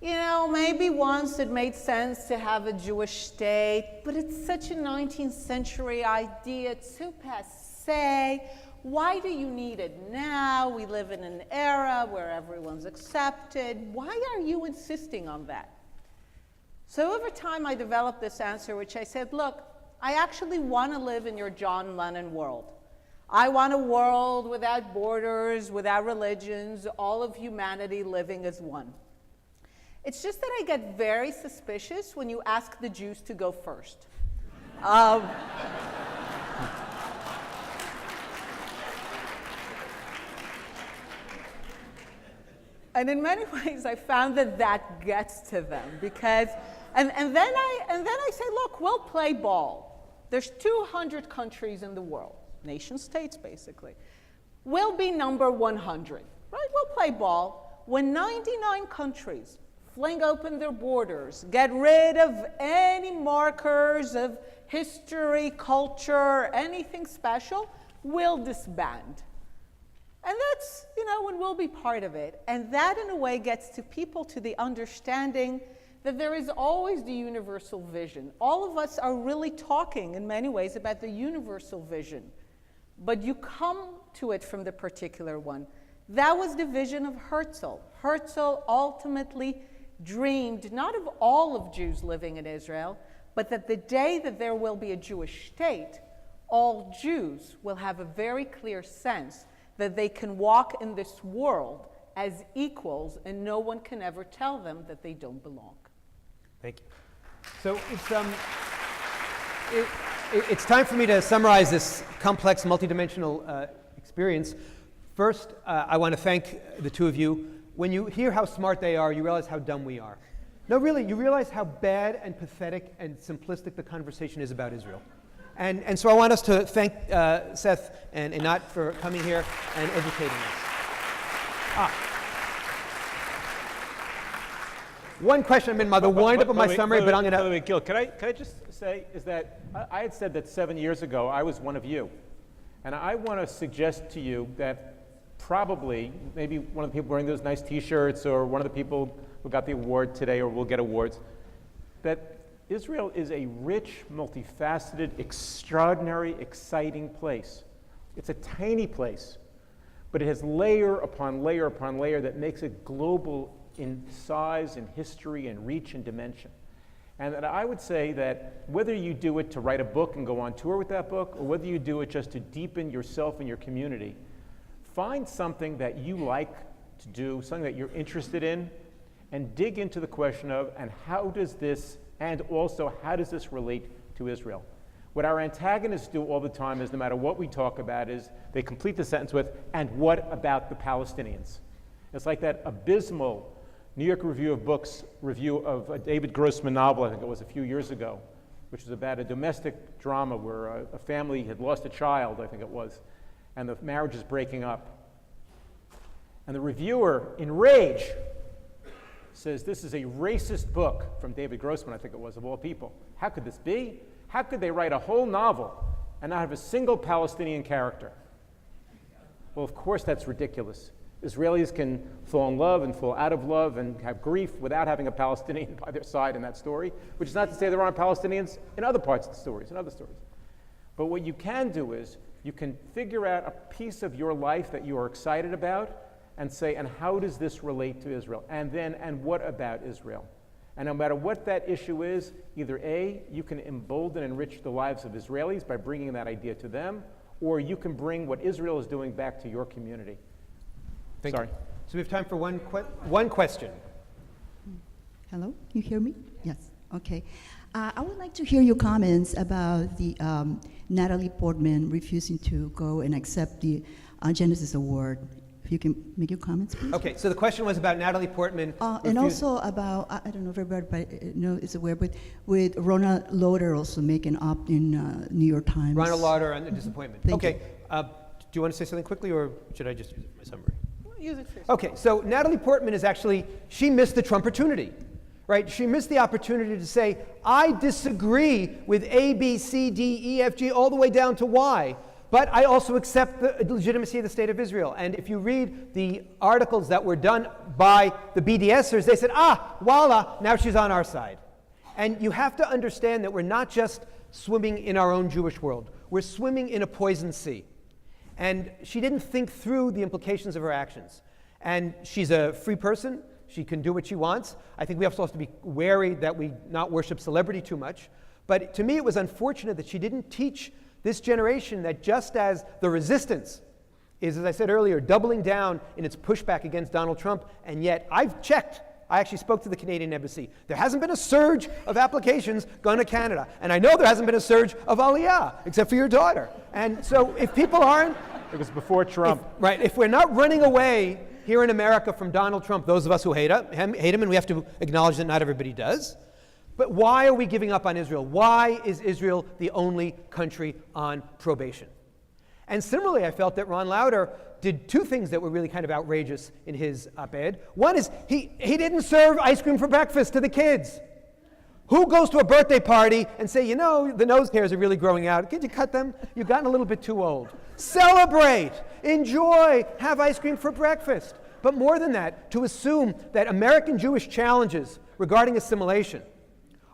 you know, maybe once it made sense to have a Jewish state, but it's such a 19th century idea, it's so passé. Why do you need it now? We live in an era where everyone's accepted. Why are you insisting on that? So over time, I developed this answer, which I said, look, I actually want to live in your John Lennon world. I want a world without borders, without religions, all of humanity living as one. It's just that I get very suspicious when you ask the Jews to go first. And in many ways, I found that gets to them because, and then I say, look, we'll play ball. There's 200 countries in the world, nation states basically. We'll be number 100, right? We'll play ball. When 99 countries fling open their borders, get rid of any markers of history, culture, anything special, we'll disband. And that's, when we'll be part of it. And that, in a way, gets to people to the understanding that there is always the universal vision. All of us are really talking, in many ways, about the universal vision. But you come to it from the particular one. That was the vision of Herzl. Herzl ultimately dreamed not of all of Jews living in Israel, but that the day that there will be a Jewish state, all Jews will have a very clear sense that they can walk in this world as equals, and no one can ever tell them that they don't belong. Thank you. So it's time for me to summarize this complex, multidimensional experience. First, I want to thank the two of you. When you hear how smart they are, you realize how dumb we are. No, really, you realize how bad and pathetic and simplistic the conversation is about Israel. And so I want us to thank Seth and Einat for coming here and educating us. One question, I'm in the wind up of my summary, but I'm going to... By the way, Gil, can I just say, is that I had said that 7 years ago I was one of you. And I want to suggest to you that probably, maybe one of the people wearing those nice T-shirts or one of the people who got the award today or will get awards, that Israel is a rich, multifaceted, extraordinary, exciting place. It's a tiny place, but it has layer upon layer upon layer that makes it global in size and history and reach and dimension. And that I would say that whether you do it to write a book and go on tour with that book, or whether you do it just to deepen yourself and your community, find something that you like to do, something that you're interested in, and dig into the question of, and how does this relate to Israel? What our antagonists do all the time is, no matter what we talk about, is they complete the sentence with, and what about the Palestinians? It's like that abysmal New York Review of Books review of a David Grossman novel, I think it was a few years ago, which was about a domestic drama where a family had lost a child, I think it was, and the marriage is breaking up. And the reviewer, in rage, says this is a racist book from David Grossman, I think it was, of all people. How could this be? How could they write a whole novel and not have a single Palestinian character? Well, of course that's ridiculous. Israelis can fall in love and fall out of love and have grief without having a Palestinian by their side in that story, which is not to say there aren't Palestinians in other parts of the stories, in other stories. But what you can do is you can figure out a piece of your life that you are excited about and say, and how does this relate to Israel? And then, and what about Israel? And no matter what that issue is, either A, you can embolden and enrich the lives of Israelis by bringing that idea to them, or you can bring what Israel is doing back to your community. Thank Sorry. you. So we have time for one question. Hello, you hear me? Yes, okay. I would like to hear your comments about the Natalie Portman refusing to go and accept the Genesis Award. If you can make your comments, please. Okay, so the question was about Natalie Portman. And also about, I don't know if everybody knows aware, but with Ronald Lauder also making up in New York Times. Ronald Lauder and the disappointment. Thank Okay, do you want to say something quickly, or should I just use my summary? Use it first. Okay, so Natalie Portman is actually, she missed the Trump opportunity, right? She missed the opportunity to say, I disagree with A, B, C, D, E, F, G, all the way down to Y, but I also accept the legitimacy of the State of Israel. And if you read the articles that were done by the BDSers, they said, voila, now she's on our side. And you have to understand that we're not just swimming in our own Jewish world. We're swimming in a poison sea. And she didn't think through the implications of her actions. And she's a free person. She can do what she wants. I think we also have to be wary that we not worship celebrity too much. But to me, it was unfortunate that she didn't teach this generation that just as the resistance is, as I said earlier, doubling down in its pushback against Donald Trump, and yet I've checked. I actually spoke to the Canadian Embassy. There hasn't been a surge of applications going to Canada. And I know there hasn't been a surge of Aliyah, except for your daughter. And so if people aren't... It was before Trump. If we're not running away here in America from Donald Trump, those of us who hate him, and we have to acknowledge that not everybody does, but why are we giving up on Israel? Why is Israel the only country on probation? And similarly, I felt that Ron Lauder did two things that were really kind of outrageous in his op-ed. One is he didn't serve ice cream for breakfast to the kids. Who goes to a birthday party and say, you know, the nose hairs are really growing out. Could you cut them? You've gotten a little bit too old. Celebrate, enjoy, have ice cream for breakfast. But more than that, to assume that American Jewish challenges regarding assimilation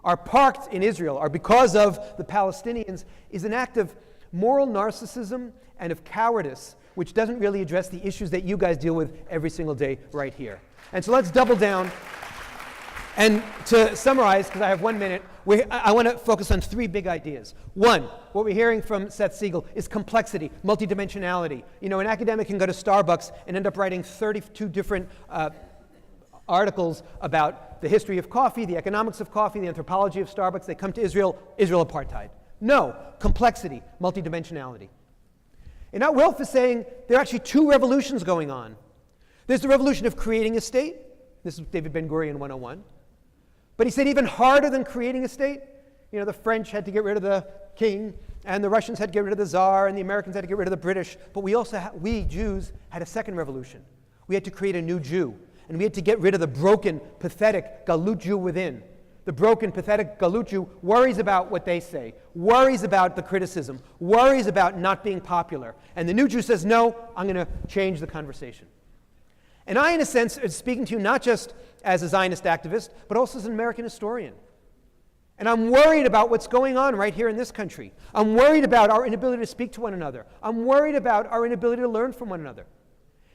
are parked in Israel, are because of the Palestinians, is an act of moral narcissism and of cowardice, which doesn't really address the issues that you guys deal with every single day right here. And so let's double down. And to summarize, because I have 1 minute, I want to focus on three big ideas. One, what we're hearing from Seth Siegel is complexity, multidimensionality. You know, an academic can go to Starbucks and end up writing 32 different articles about the history of coffee, the economics of coffee, the anthropology of Starbucks. They come to Israel apartheid. No, complexity, multidimensionality. Einat Wilf is saying there are actually two revolutions going on. There's the revolution of creating a state. This is David Ben-Gurion 101. But he said even harder than creating a state, you know, the French had to get rid of the king, and the Russians had to get rid of the Tsar, and the Americans had to get rid of the British. But we also, we Jews, had a second revolution. We had to create a new Jew, and we had to get rid of the broken, pathetic Galut Jew within. The broken, pathetic Galut Jew worries about what they say, worries about the criticism, worries about not being popular. And the new Jew says, no, I'm going to change the conversation. And I, in a sense, am speaking to you not just as a Zionist activist, but also as an American historian. And I'm worried about what's going on right here in this country. I'm worried about our inability to speak to one another. I'm worried about our inability to learn from one another.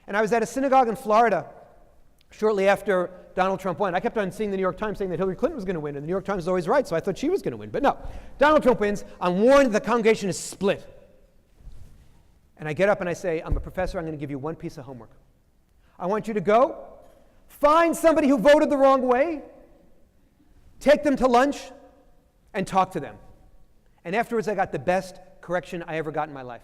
And I was at a synagogue in Florida shortly after Donald Trump won. I kept on seeing the New York Times saying that Hillary Clinton was going to win, and the New York Times is always right, so I thought she was going to win. But no, Donald Trump wins. I'm warned that the congregation is split. And I get up and I say, I'm a professor, I'm going to give you one piece of homework. I want you to go, find somebody who voted the wrong way, take them to lunch, and talk to them. And afterwards, I got the best correction I ever got in my life.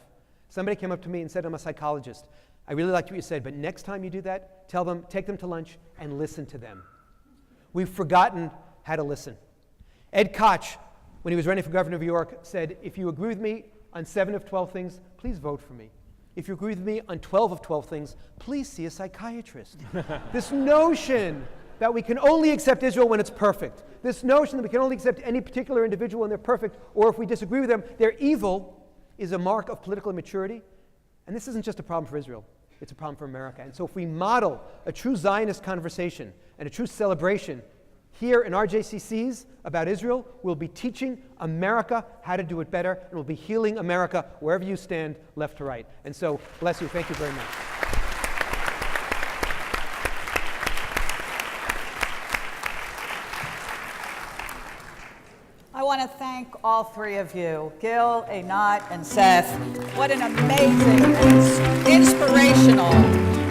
Somebody came up to me and said, I'm a psychologist. I really liked what you said, but next time you do that, tell them, take them to lunch, and listen to them. We've forgotten how to listen. Ed Koch, when he was running for governor of New York, said, if you agree with me on 7 of 12 things, please vote for me. If you agree with me on 12 of 12 things, please see a psychiatrist. This notion that we can only accept Israel when it's perfect. This notion that we can only accept any particular individual when they're perfect, or if we disagree with them, they're evil, is a mark of political immaturity. And this isn't just a problem for Israel, it's a problem for America. And so if we model a true Zionist conversation and a true celebration here in our JCCs about Israel, we'll be teaching America how to do it better, and we'll be healing America wherever you stand, left to right. And so, bless you. Thank you very much. I want to thank all three of you, Gil, Einat, and Seth. What an amazing and inspirational